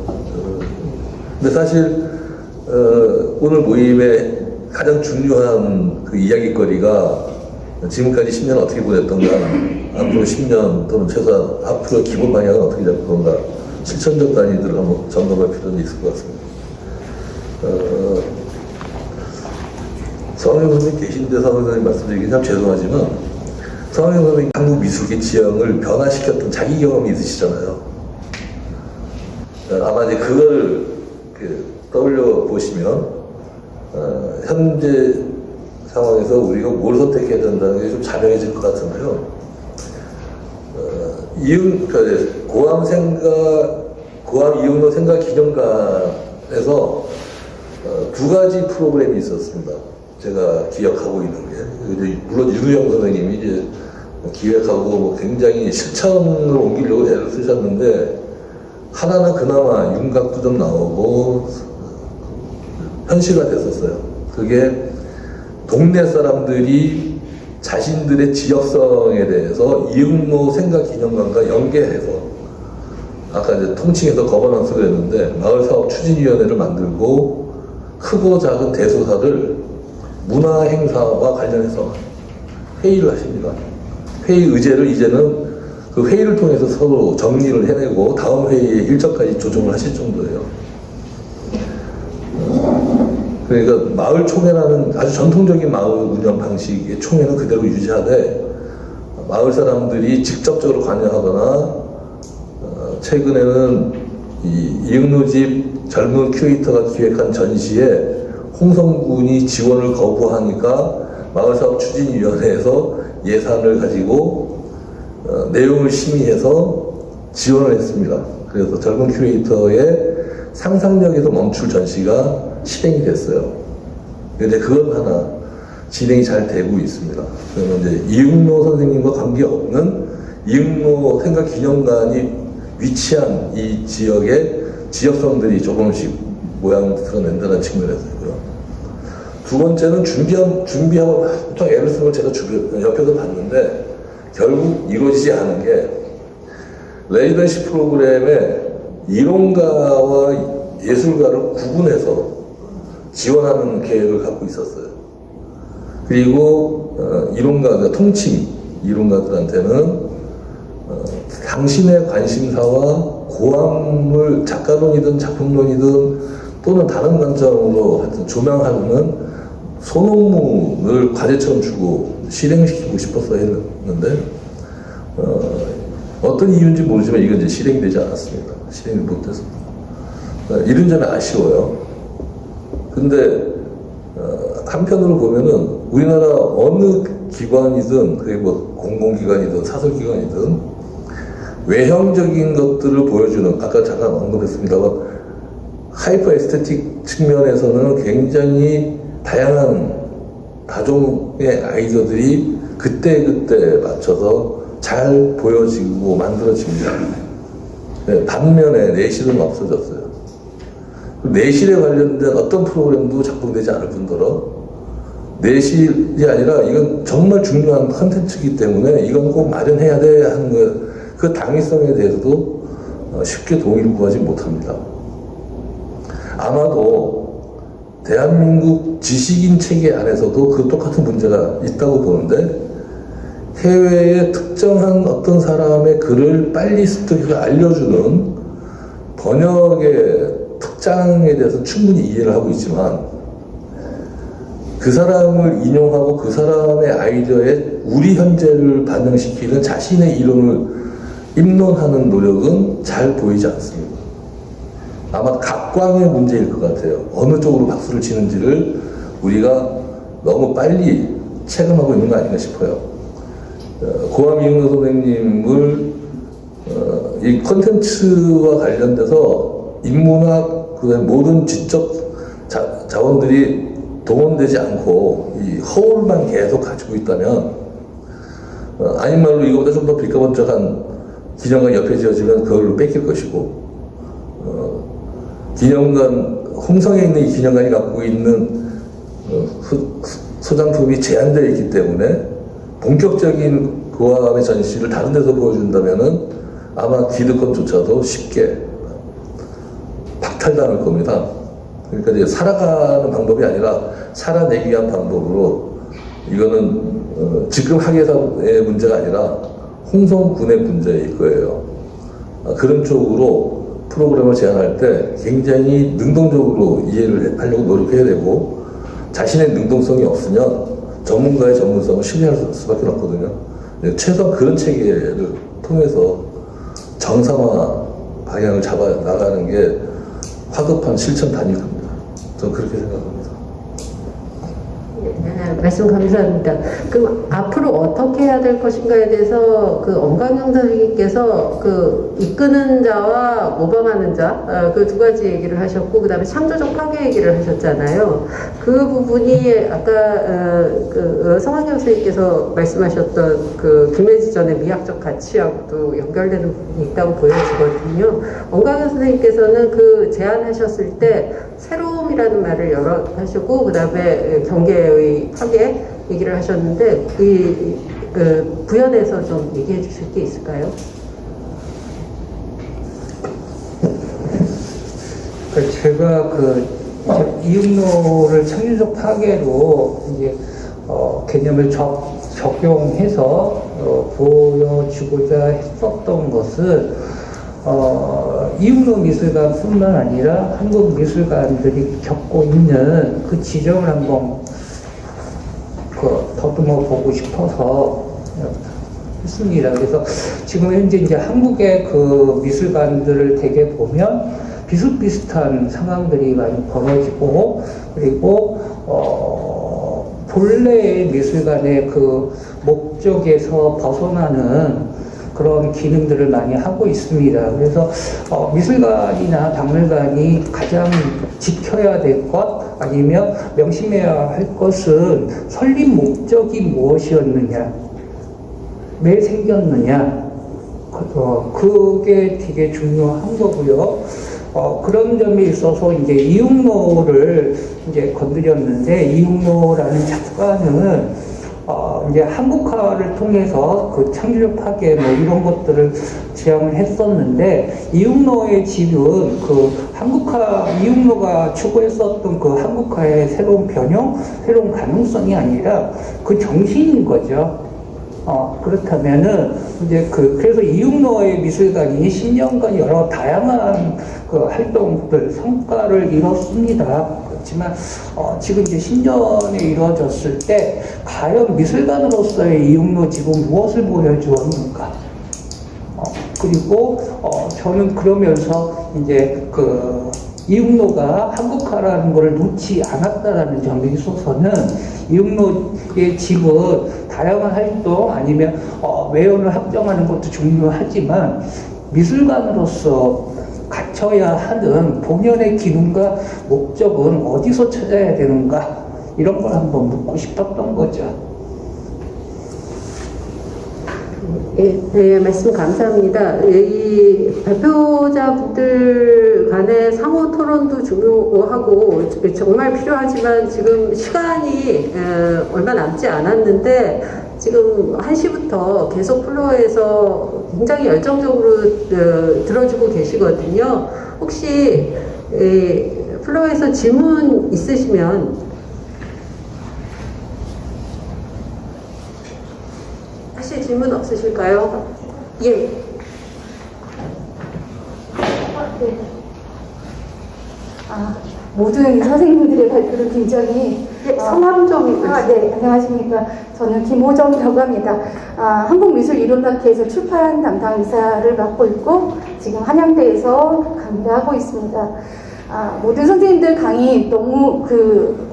[SPEAKER 8] 근데 사실 오늘 모임의 가장 중요한 그 이야기거리가 지금까지 10년 어떻게 보냈던가, 앞으로 10년 또는 최소한 앞으로 기본 방향은 어떻게 잡을 건가, 실천적 단위들을 한번 점검할 필요는 있을 것 같습니다. 서학영 선생님 계신데 서학영 선생님 말씀드리기 참 죄송하지만 서학영 선생님 한국 미술계 지형을 변화시켰던 자기 경험이 있으시잖아요. 아마 이제 그걸 떠올려 보시면 현재 상황에서 우리가 뭘 선택해야 된다는 게 좀 자명해질 것 같은데요. 고암 이용로 생각 기념관에서 2가지 프로그램이 있었습니다. 제가 기억하고 있는 게, 물론 윤우영 선생님이 이제 기획하고 뭐 굉장히 실천을 옮기려고 애를 쓰셨는데, 하나는 그나마 윤곽도 좀 나오고 현실화 됐었어요. 그게 동네 사람들이 자신들의 지역성에 대해서 이응로 생각 기념관과 연계해서, 아까 이제 통칭해서 거버넌스를 했는데, 마을사업 추진위원회를 만들고 크고 작은 대소사를 문화 행사와 관련해서 회의를 하십니다. 회의 의제를 이제는 그 회의를 통해서 서로 정리를 해내고 다음 회의에 일정까지 조정을 하실 정도예요. 그러니까 마을 총회라는 아주 전통적인 마을 운영 방식의 총회는 그대로 유지하되, 마을 사람들이 직접적으로 관여하거나 최근에는 이응로집 젊은 큐레이터가 기획한 전시에 홍성군이 지원을 거부하니까 마을사업추진위원회에서 예산을 가지고 내용을 심의해서 지원을 했습니다. 그래서 젊은 큐레이터의 상상력에서 멈출 전시가 실행이 됐어요. 근데 그건 하나 진행이 잘 되고 있습니다. 그러면 이제 이응로 선생님과 관계없는 이응로 생각 기념관이 위치한 이 지역의 지역성들이 조금씩 모양을 드러낸다는 측면에서 있고요. 두 번째는 준비하고 보통 애를 쓰는 걸 제가 옆에서 봤는데 결국 이루어지지 않은 게 레지던시 프로그램에 이론가와 예술가를 구분해서 지원하는 계획을 갖고 있었어요. 그리고 이론가, 통칭 이론가들한테는 당신의 관심사와 고함을 작가론이든 작품론이든 또는 다른 관점으로 하여튼 조명하는 소논문을 과제처럼 주고 실행시키고 싶어서 했는데 어떤 이유인지 모르지만 이건 이제 실행되지 않았습니다. 실행이 못해서 이런 점이 아쉬워요. 근데 한편으로 보면은 우리나라 어느 기관이든 그게 뭐 공공기관이든 사설기관이든 외형적인 것들을 보여주는 아까 잠깐 언급했습니다만 하이퍼 에스테틱 측면에서는 굉장히 다양한 다종의 아이디어들이 그때그때 맞춰서 잘 보여지고 만들어집니다. 네, 반면에 내실은 없어졌어요. 내실에 관련된 어떤 프로그램도 작동되지 않을 뿐더러 내실이 아니라 이건 정말 중요한 컨텐츠이기 때문에 이건 꼭 마련해야 돼 하는 거, 그 당위성에 대해서도 쉽게 동의를 구하지 못합니다. 아마도 대한민국 지식인 체계 안에서도 그 똑같은 문제가 있다고 보는데 해외의 특정한 어떤 사람의 글을 빨리 습득해서 알려주는 번역의 특장에 대해서 충분히 이해를 하고 있지만 그 사람을 인용하고 그 사람의 아이디어에 우리 현재를 반영시키는 자신의 이론을 입론하는 노력은 잘 보이지 않습니다. 아마 각광의 문제일 것 같아요. 어느 쪽으로 박수를 치는지를 우리가 너무 빨리 체감하고 있는 거 아닌가 싶어요. 고함 이용노 선생님을 이 콘텐츠와 관련돼서 인문학 그 모든 지적 자원들이 동원되지 않고 이 허울만 계속 가지고 있다면 아닌 말로 이거보다 좀 더 빌까번쩍한 기념관 옆에 지어지면 그걸로 뺏길 것이고 기념관 홍성에 있는 이 기념관이 갖고 있는 소장품이 제한되어 있기 때문에 본격적인 고함의 전시를 다른 데서 보여준다면은 아마 기득권조차도 쉽게 박탈당할 겁니다. 그러니까 이제 살아가는 방법이 아니라 살아내기 위한 방법으로 이거는 지금 학예사의 문제가 아니라 홍성군의 문제일 거예요. 그런 쪽으로 프로그램을 제안할 때 굉장히 능동적으로 이해를 하려고 노력해야 되고 자신의 능동성이 없으면 전문가의 전문성을 신뢰할 수밖에 없거든요. 최소한 그런 체계를 통해서 정상화 방향을 잡아 나가는 게 화급한 실천 단위일 겁니다. 저는 그렇게 생각합니다.
[SPEAKER 2] 말씀 감사합니다. 그럼 앞으로 어떻게 해야 될 것인가에 대해서 그 엄강영 선생님께서 그 이끄는 자와 모방하는 자 그 두 가지 얘기를 하셨고 그다음에 창조적 파괴 얘기를 하셨잖아요. 그 부분이 아까 그 성환경 선생님께서 말씀하셨던 그 김혜지 전의 미학적 가치하고도 연결되는 부분이 있다고 보여지거든요. 엄강영 선생님께서는 그 제안하셨을 때 새로움이라는 말을 여러 하시고 그다음에 경계의 파괴 얘기를 하셨는데 그 부연해서 좀 얘기해 주실 게 있을까요?
[SPEAKER 7] 제가 이육로를 창조적 파괴로 이제 개념을 적용해서 보여주고자 했었던 것은 이육로 미술관뿐만 아니라 한국 미술관들이 겪고 있는 그 지점을 한번 더듬어 보고 싶어서 했습니다. 그래서 지금 현재 이제 한국의 그 미술관들을 대개 보면 비슷비슷한 상황들이 많이 벌어지고 그리고 본래의 미술관의 그 목적에서 벗어나는 그런 기능들을 많이 하고 있습니다. 그래서 미술관이나 박물관이 가장 지켜야 될 것 아니면 명심해야 할 것은 설립 목적이 무엇이었느냐, 왜 생겼느냐, 그게 되게 중요한 거고요. 그런 점에 있어서 이제 이육노를 이제 건드렸는데, 이육노라는 작가는 이제 한국화를 통해서 그 창조력 파괴 뭐 이런 것들을 지향을 했었는데, 이육노의 집은 그 이육노가 추구했었던 그 한국화의 새로운 변형, 새로운 가능성이 아니라 그 정신인 거죠. 그렇다면은 이제 그래서 이육노의 미술관이 10년간 여러 다양한 그 활동들 성과를 이뤘습니다. 그렇지만 지금 이제 10년에 이루어졌을 때 과연 미술관으로서의 이육노 집은 무엇을 보여주었는가? 그리고 저는 그러면서 이제 그 이육노가 한국화라는 것을 놓지 않았다라는 점에 있어서는 이육노의 집은 다양한 활동 아니면 외연을 확장하는 것도 중요하지만 미술관으로서 갖춰야 하는 본연의 기능과 목적은 어디서 찾아야 되는가, 이런 걸 한번 묻고 싶었던 거죠.
[SPEAKER 2] 네, 말씀 감사합니다. 이 발표자분들 간의 상호 토론도 중요하고 정말 필요하지만 지금 시간이 얼마 남지 않았는데 지금 1시부터 계속 플로어에서 굉장히 열정적으로 들어주고 계시거든요. 혹시 플로어에서 질문 있으시면 혹시 질문 없으실까요? 예.
[SPEAKER 9] 네. 모든 선생님들의 발표를 굉장히
[SPEAKER 2] 성함
[SPEAKER 9] 네, 안녕하십니까. 저는 김호정이라고 합니다. 한국미술이론학회에서 출판 담당 이사를 맡고 있고 지금 한양대에서 강의를 하고 있습니다. 모든 선생님들 강의 너무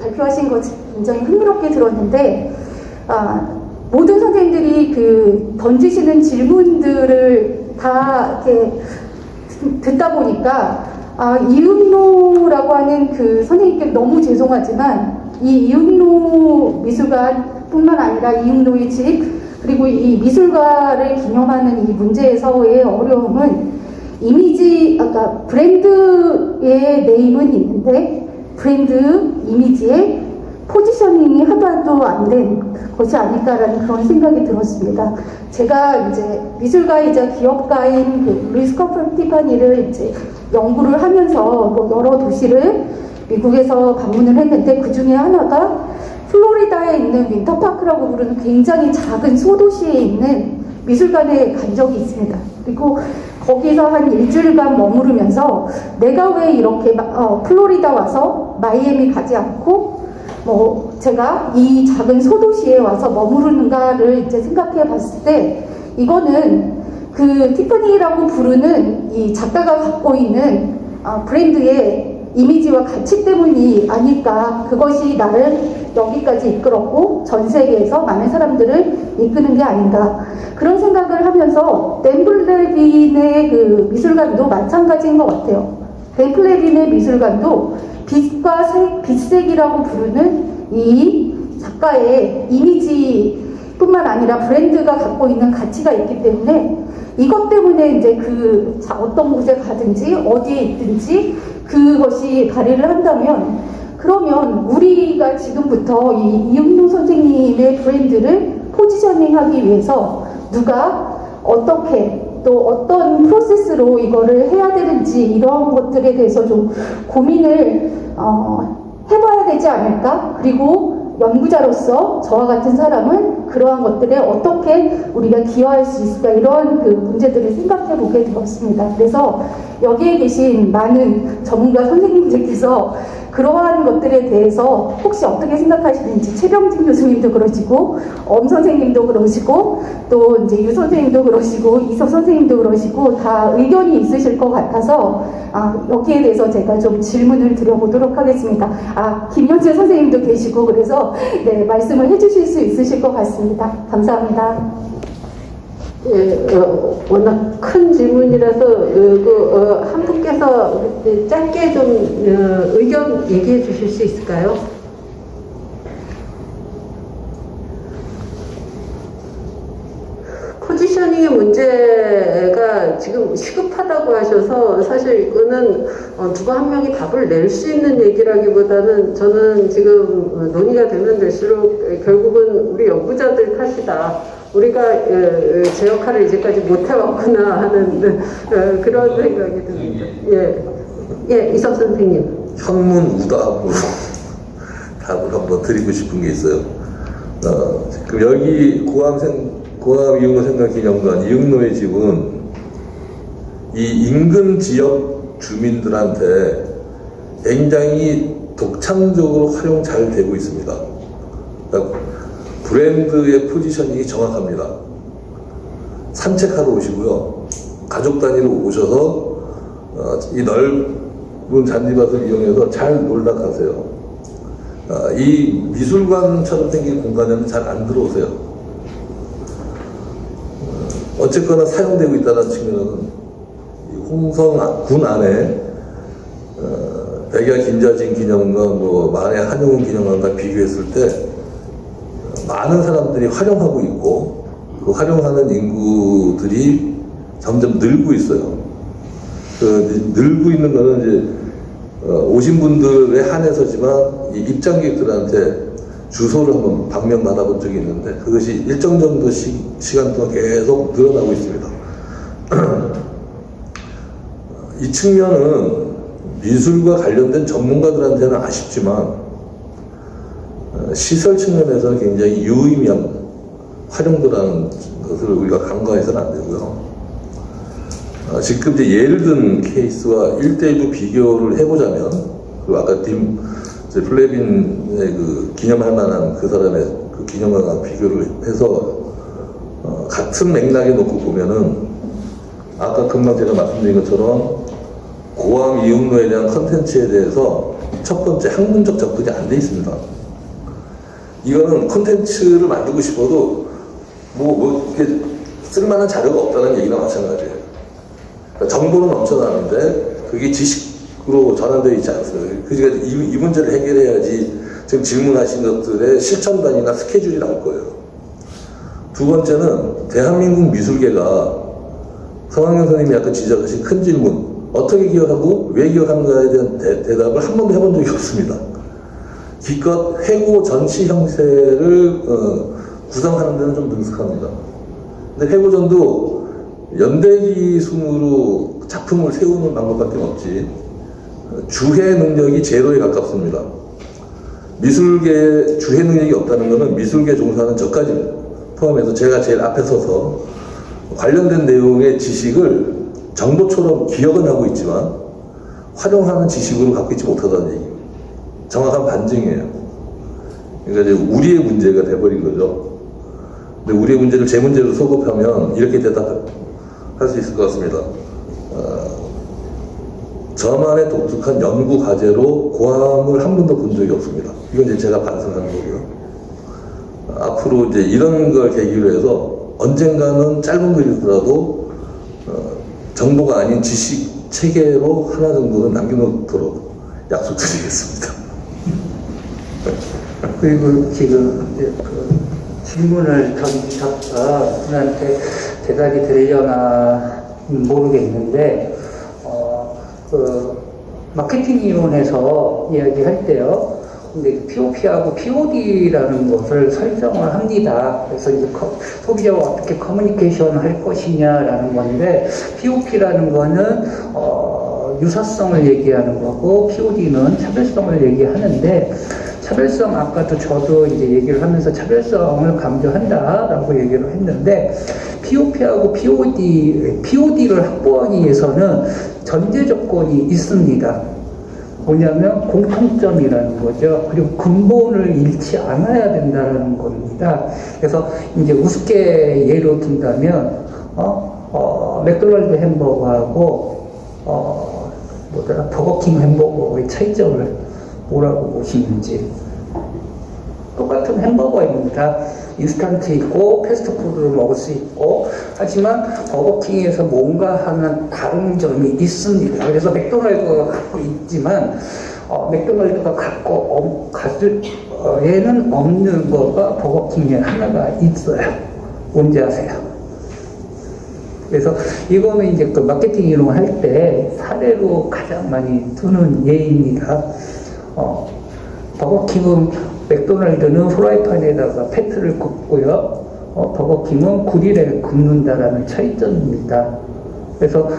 [SPEAKER 9] 발표하신 거 굉장히 흥미롭게 들었는데 모든 선생님들이 던지시는 질문들을 다 이렇게 듣다 보니까 이육노라고 하는 그 선생님께 너무 죄송하지만 이 이육노 미술관뿐만 아니라 이육노의 집 그리고 이 미술가를 기념하는 이 문제에서의 어려움은 아까 브랜드의 네임은 있는데 브랜드 이미지의 포지셔닝이 하나도 안 된 것이 아닐까라는 그런 생각이 들었습니다. 제가 이제 미술가이자 기업가인 루이스 커플 티파니를 이제 연구를 하면서 여러 도시를 미국에서 방문을 했는데 그 중에 하나가 플로리다에 있는 윈터파크라고 부르는 굉장히 작은 소도시에 있는 미술관에 간 적이 있습니다. 그리고 거기서 한 일주일간 머무르면서 내가 왜 이렇게 플로리다 와서 마이애미 가지 않고 제가 이 작은 소도시에 와서 머무르는가를 이제 생각해 봤을 때 이거는 그 티파니라고 부르는 이 작가가 갖고 있는 브랜드의 이미지와 가치 때문이 아닐까. 그것이 나를 여기까지 이끌었고 전 세계에서 많은 사람들을 이끄는 게 아닌가. 그런 생각을 하면서 댄플레린의 그 미술관도 마찬가지인 것 같아요. 댄플레린의 미술관도 빛색이라고 부르는 이 작가의 이미지뿐만 아니라 브랜드가 갖고 있는 가치가 있기 때문에 이것 때문에 이제 어떤 곳에 가든지 어디에 있든지 그것이 발휘를 한다면 그러면 우리가 지금부터 이 이육노 선생님의 브랜드를 포지셔닝하기 위해서 누가 어떻게 또 어떤 프로세스로 이거를 해야 되는지 이런 것들에 대해서 좀 고민을 해봐야 되지 않을까? 그리고 연구자로서 저와 같은 사람은 그러한 것들에 어떻게 우리가 기여할 수 있을까? 이런 문제들을 생각해 보게 되었습니다. 그래서 여기에 계신 많은 전문가 선생님들께서 그러한 것들에 대해서 혹시 어떻게 생각하시는지 최병진 교수님도 그러시고 엄 선생님도 그러시고 또 이제 유 선생님도 그러시고 이석 선생님도 그러시고 다 의견이 있으실 것 같아서 여기에 대해서 제가 좀 질문을 드려보도록 하겠습니다. 김현재 선생님도 계시고 그래서 네, 말씀을 해주실 수 있으실 것 같습니다. 감사합니다.
[SPEAKER 2] 예, 워낙 큰 질문이라서 한 분께서 짧게 좀 의견 얘기해 주실 수 있을까요? 포지셔닝의 문제가 지금 시급하다고 하다고 하셔서 사실 이거는 누가 한 명이 답을 낼 수 있는 얘기라기보다는 저는 지금 논의가 되면 될수록 결국은 우리 연구자들 탓이다. 우리가 제 역할을 이제까지 못해왔구나 하는 그런 생각이 듭니다. 예, 이석 선생님.
[SPEAKER 8] 현문우답으로 답을 한번 드리고 싶은 게 있어요. 지금 여기 고암 이응노 생각기념관 이응노의 집은 이 인근 지역 주민들한테 굉장히 독창적으로 활용 잘 되고 있습니다. 그러니까 브랜드의 포지셔닝이 정확합니다. 산책하러 오시고요. 가족 단위로 오셔서 이 넓은 잔디밭을 이용해서 잘 놀다 가세요. 이 미술관처럼 생긴 공간에는 잘 안 들어오세요. 어쨌거나 사용되고 있다는 측면은 홍성군 안에 백야 김자진 기념관, 만해 한용운 기념관과 비교했을 때 많은 사람들이 활용하고 있고 그 활용하는 인구들이 점점 늘고 있어요. 늘고 있는 거는 이제 오신 분들에 한해서지만 이 입장객들한테 주소를 한번 방면 받아본 적이 있는데 그것이 일정 정도 시간 동안 계속 늘어나고 있습니다. 이 측면은 미술과 관련된 전문가들한테는 아쉽지만 시설 측면에서 굉장히 유의미한 활용도라는 것을 우리가 간과해서는 안 되고요. 지금 이제 예를 든 케이스와 1대1로 비교를 해보자면, 그리고 아까 플레빈의 그 기념할 만한 그 사람의 그 기념관과 비교를 해서 같은 맥락에 놓고 보면은 아까 금방 제가 말씀드린 것처럼 고암 이응노에 대한 컨텐츠에 대해서 첫 번째 학문적 접근이 안 돼 있습니다. 이거는 컨텐츠를 만들고 싶어도 이렇게 쓸만한 자료가 없다는 얘기나 마찬가지예요. 그러니까 정보는 넘쳐나는데 그게 지식으로 전환되어 있지 않습니다. 그러니까 이 문제를 해결해야지 지금 질문하신 것들의 실천단이나 스케줄이 나올 거예요. 두 번째는 대한민국 미술계가 성황영 선생님이 아까 지적하신 큰 질문, 어떻게 기억하고 왜 기억하는가에 대한 대답을 한 번도 해본 적이 없습니다. 기껏 회고 전시 형태를 구성하는 데는 좀 능숙합니다. 근데 회고전도 연대기 순으로 작품을 세우는 방법밖에 없지 주해 능력이 제로에 가깝습니다. 미술계에 주해 능력이 없다는 것은 미술계 종사하는 저까지 포함해서 제가 제일 앞에 서서 관련된 내용의 지식을 정보처럼 기억은 하고 있지만 활용하는 지식으로 갖고 있지 못하다는 얘기입니다. 정확한 반증이에요. 그러니까 이제 우리의 문제가 돼버린 거죠. 근데 우리의 문제를 제 문제로 소급하면 이렇게 대답할 수 있을 것 같습니다. 저만의 독특한 연구 과제로 고암을 한 번도 본 적이 없습니다. 이건 이제 제가 반성하는 거고요. 앞으로 이제 이런 걸 계기로 해서 언젠가는 짧은 글이더라도 정보가 아닌 지식 체계로 하나 정도는 남겨놓도록 약속드리겠습니다.
[SPEAKER 7] 그리고 지금 이제 그 질문을 던지셨다 분한테 대답이 되려나 모르겠는데 그 마케팅 이론에서 이야기할 때요. 근데 POP하고 POD라는 것을 설정을 합니다. 그래서 이제 소비자와 어떻게 커뮤니케이션 할 것이냐라는 건데, POP라는 거는 유사성을 얘기하는 거고, POD는 차별성을 얘기하는데, 차별성 아까도 저도 이제 얘기를 하면서 차별성을 강조한다라고 얘기를 했는데, POP하고 POD를 확보하기 위해서는 전제 조건이 있습니다. 뭐냐면 공통점이라는 거죠. 그리고 근본을 잃지 않아야 된다는 겁니다. 그래서 이제 우습게 예로 든다면 맥도날드 햄버거하고 버거킹 햄버거의 차이점을 뭐라고 보시는지. 똑같은 햄버거입니다. 인스턴트 있고 패스트푸드를 먹을 수 있고, 하지만 버거킹에서 뭔가 하는 다른 점이 있습니다. 그래서 맥도날드가 갖고 있지만 맥도날드가 가질 에는 없는 거가 버거킹에 하나가 있어요. 뭔지 아세요? 그래서 이거는 이제 그 마케팅 이론을 할 때 사례로 가장 많이 두는 예입니다. 버거킹은 맥도날드는 프라이팬에다가 패트를 굽고요. 버거킹은 구릴에 굽는다라는 차이점입니다. 그래서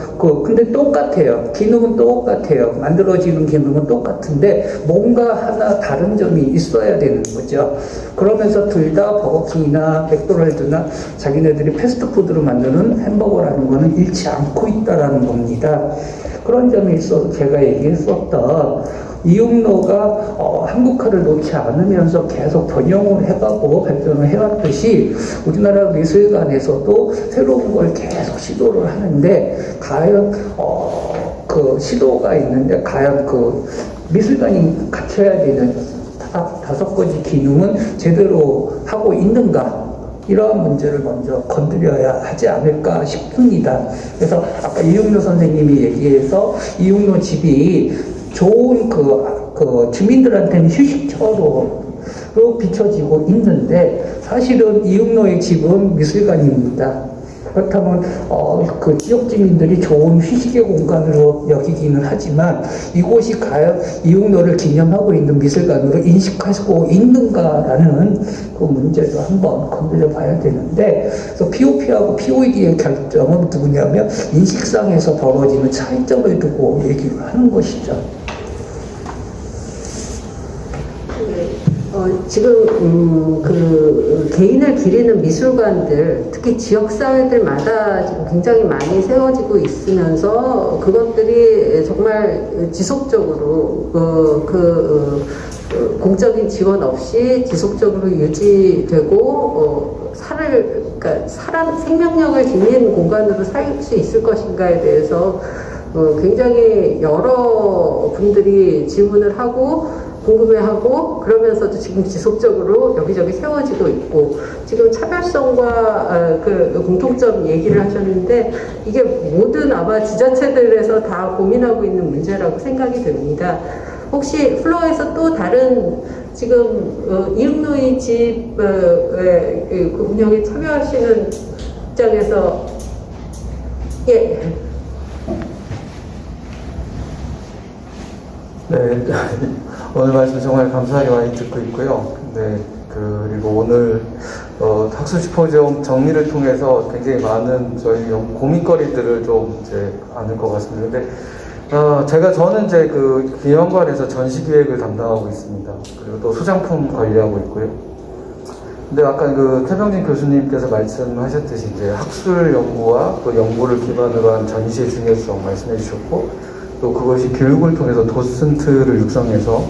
[SPEAKER 7] 근데 똑같아요. 기능은 똑같아요. 만들어지는 기능은 똑같은데 뭔가 하나 다른 점이 있어야 되는 거죠. 그러면서 둘 다 버거킹이나 맥도날드나 자기네들이 패스트푸드로 만드는 햄버거라는 거는 잃지 않고 있다라는 겁니다. 그런 점이 있어서 제가 얘기했었던 이용로가 한국화를 놓지 않으면서 계속 번영을 해가고 발전을 해왔듯이 우리나라 미술관에서도 새로운 걸 계속 시도를 하는데 과연 그 시도가 있는데 과연 그 미술관이 갖춰야 되는 다섯 가지 기능은 제대로 하고 있는가? 이러한 문제를 먼저 건드려야 하지 않을까 싶습니다. 그래서 아까 이용로 선생님이 얘기해서 이용로 집이 좋은 주민들한테는 휴식처로 비춰지고 있는데 사실은 이용로의 집은 미술관입니다. 그렇다면 그 지역 주민들이 좋은 휴식의 공간으로 여기기는 하지만 이곳이 과연 이용로를 기념하고 있는 미술관으로 인식하고 있는가라는 그 문제도 한번 건드려 봐야 되는데, 그래서 POP하고 POED의 결정은 누구냐면 인식상에서 벌어지는 차이점을 두고 얘기를 하는 것이죠.
[SPEAKER 2] 지금 그 개인을 기리는 미술관들, 특히 지역사회들마다 지금 굉장히 많이 세워지고 있으면서 그것들이 정말 지속적으로 공적인 지원 없이 지속적으로 유지되고 그러니까 사람 생명력을 지닌 공간으로 살 수 있을 것인가에 대해서 굉장히 여러 분들이 질문을 하고 궁금해하고 그러면서도 지금 지속적으로 여기저기 세워지고 있고, 지금 차별성과 그 공통점 얘기를 하셨는데 이게 모든 아마 지자체들에서 다 고민하고 있는 문제라고 생각이 됩니다. 혹시 플로어에서 또 다른 지금 이응노이 집 그 운영에 참여하시는 입장에서 예.
[SPEAKER 10] 네, 오늘 말씀 정말 감사하게 많이 듣고 있고요. 네, 그리고 오늘 학술 시포지엄 정리를 통해서 굉장히 많은 저희 고민거리들을 좀 이제 아는 것 같습니다. 근데 저는 이제 그 기념관에서 전시기획을 담당하고 있습니다. 그리고 또 소장품 관리하고 있고요. 근데 아까 그 태병진 교수님께서 말씀하셨듯이 이제 학술 연구와 그 연구를 기반으로 한 전시의 중요성 말씀해 주셨고, 또 그것이 교육을 통해서 도슨트를 육성해서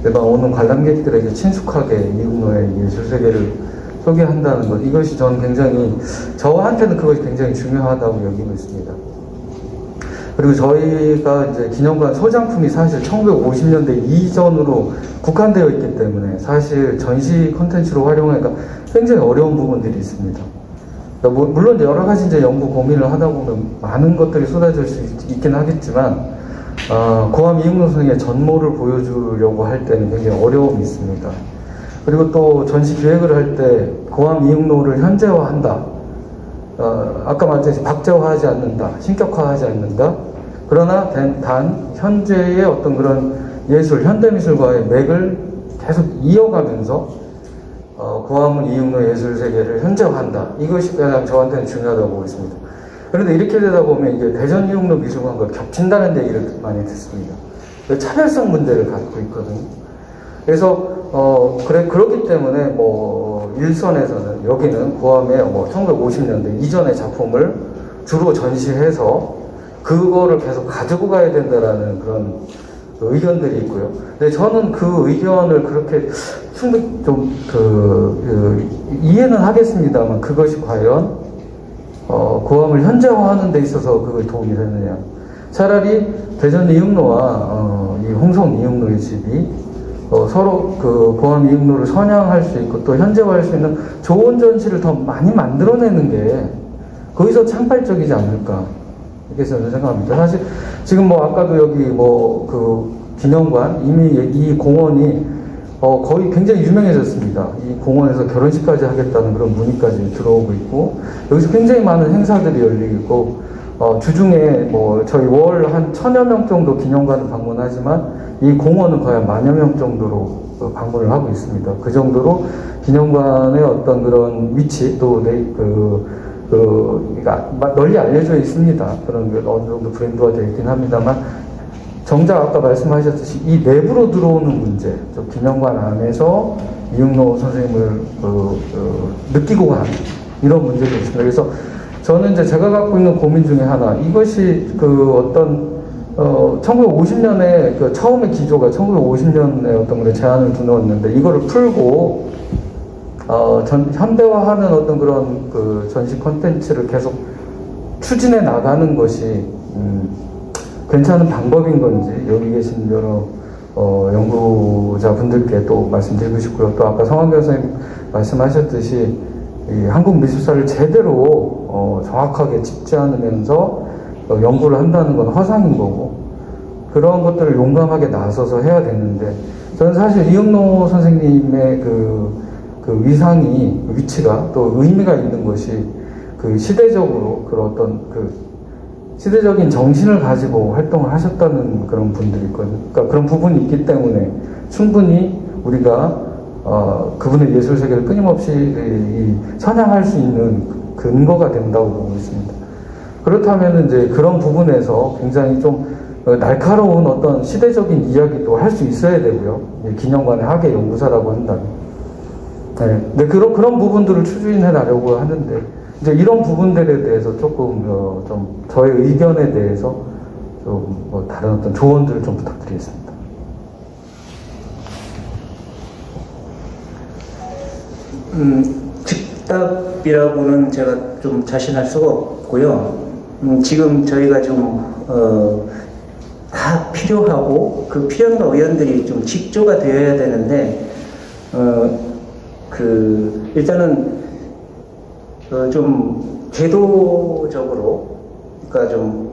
[SPEAKER 10] 내가 오는 관람객들에게 친숙하게 이응노의 예술세계를 소개한다는 것, 이것이 저는 굉장히, 저한테는 그것이 굉장히 중요하다고 여기고 있습니다. 그리고 저희가 이제 기념관 소장품이 사실 1950년대 이전으로 국한되어 있기 때문에 사실 전시 콘텐츠로 활용하기가 굉장히 어려운 부분들이 있습니다. 그러니까 물론 여러 가지 이제 연구 고민을 하다 보면 많은 것들이 쏟아질 수 있긴 하겠지만, 고암 이응노 선생의 전모를 보여주려고 할 때는 굉장히 어려움이 있습니다. 그리고 또 전시 기획을 할 때 고암 이응노를 현재화한다. 아까 말했듯이 박제화하지 않는다. 신격화하지 않는다. 그러나 단 현재의 어떤 그런 예술, 현대미술과의 맥을 계속 이어가면서 고암 이응노 예술세계를 현재화한다. 이것이 가장 저한테는 중요하다고 보고 있습니다. 그런데 이렇게 되다 보면 이게 대전 이응노 미술관과 겹친다는 얘기를 많이 듣습니다. 차별성 문제를 갖고 있거든요. 그래서 그렇기 때문에 일선에서는 여기는 고암의 1950년대 이전의 작품을 주로 전시해서 그거를 계속 가지고 가야 된다라는 그런 의견들이 있고요. 근데 저는 그 의견을 그렇게 충분히 좀 이해는 하겠습니다만, 그것이 과연 고암을 현재화하는 데 있어서 그걸 도움이 되느냐. 차라리 대전 이응노와 이 홍성 이응노의 집이 서로 그 고암 이응노를 선양할 수 있고 또 현재화할 수 있는 좋은 전시를 더 많이 만들어내는 게 거기서 창발적이지 않을까, 이렇게 저는 생각합니다. 사실 지금 아까도 여기 그 기념관, 이미 이 공원이 거의 굉장히 유명해졌습니다. 이 공원에서 결혼식까지 하겠다는 그런 문의까지 들어오고 있고, 여기서 굉장히 많은 행사들이 열리고, 주중에 뭐 저희 월 한 1000여 명 정도 기념관을 방문하지만 이 공원은 거의 한 10,000여 명 정도로 방문을 하고 있습니다. 그 정도로 기념관의 어떤 그런 위치 또 널리 알려져 있습니다. 그런 게 어느 정도 브랜드화 되어 있긴 합니다만, 정작 아까 말씀하셨듯이 이 내부로 들어오는 문제, 기념관 안에서 이응노 선생님을 느끼고 가는 이런 문제도 있습니다. 그래서 저는 이제 제가 갖고 있는 고민 중에 하나, 이것이 1950년에 처음에 기조가 1950년에 어떤 그런 제안을 두었는데, 이거를 풀고 현대화하는 어떤 그런 전시 콘텐츠를 계속 추진해 나가는 것이 괜찮은 방법인 건지, 여기 계신 여러 연구자분들께 또 말씀드리고 싶고요. 또 아까 성한경 선생님 말씀하셨듯이 이 한국 미술사를 제대로 정확하게 짚지 않으면서 연구를 한다는 건 허상인 거고, 그런 것들을 용감하게 나서서 해야 되는데, 저는 사실 이응노 선생님의 그 위상이, 위치가 또 의미가 있는 것이 시대적으로 그런 어떤 시대적인 정신을 가지고 활동을 하셨다는 그런 분들이 있거든요. 그러니까 그런 부분이 있기 때문에 충분히 우리가 그분의 예술 세계를 끊임없이 선양할 수 있는 근거가 된다고 보고 있습니다. 그렇다면 이제 그런 부분에서 굉장히 좀 날카로운 어떤 시대적인 이야기도 할 수 있어야 되고요. 기념관의 학예 연구사라고 한다면. 네. 근데 그런 부분들을 추진해 나려고 하는데, 이제 이런 부분들에 대해서 조금 좀 저의 의견에 대해서 좀 다른 어떤 조언들을 좀 부탁드리겠습니다.
[SPEAKER 7] 즉답이라고는 제가 좀 자신할 수가 없고요. 지금 저희가 좀 다 필요하고 그 필연과 의원들이 좀 직조가 되어야 되는데, 일단은 좀 제도적으로, 그러니까 좀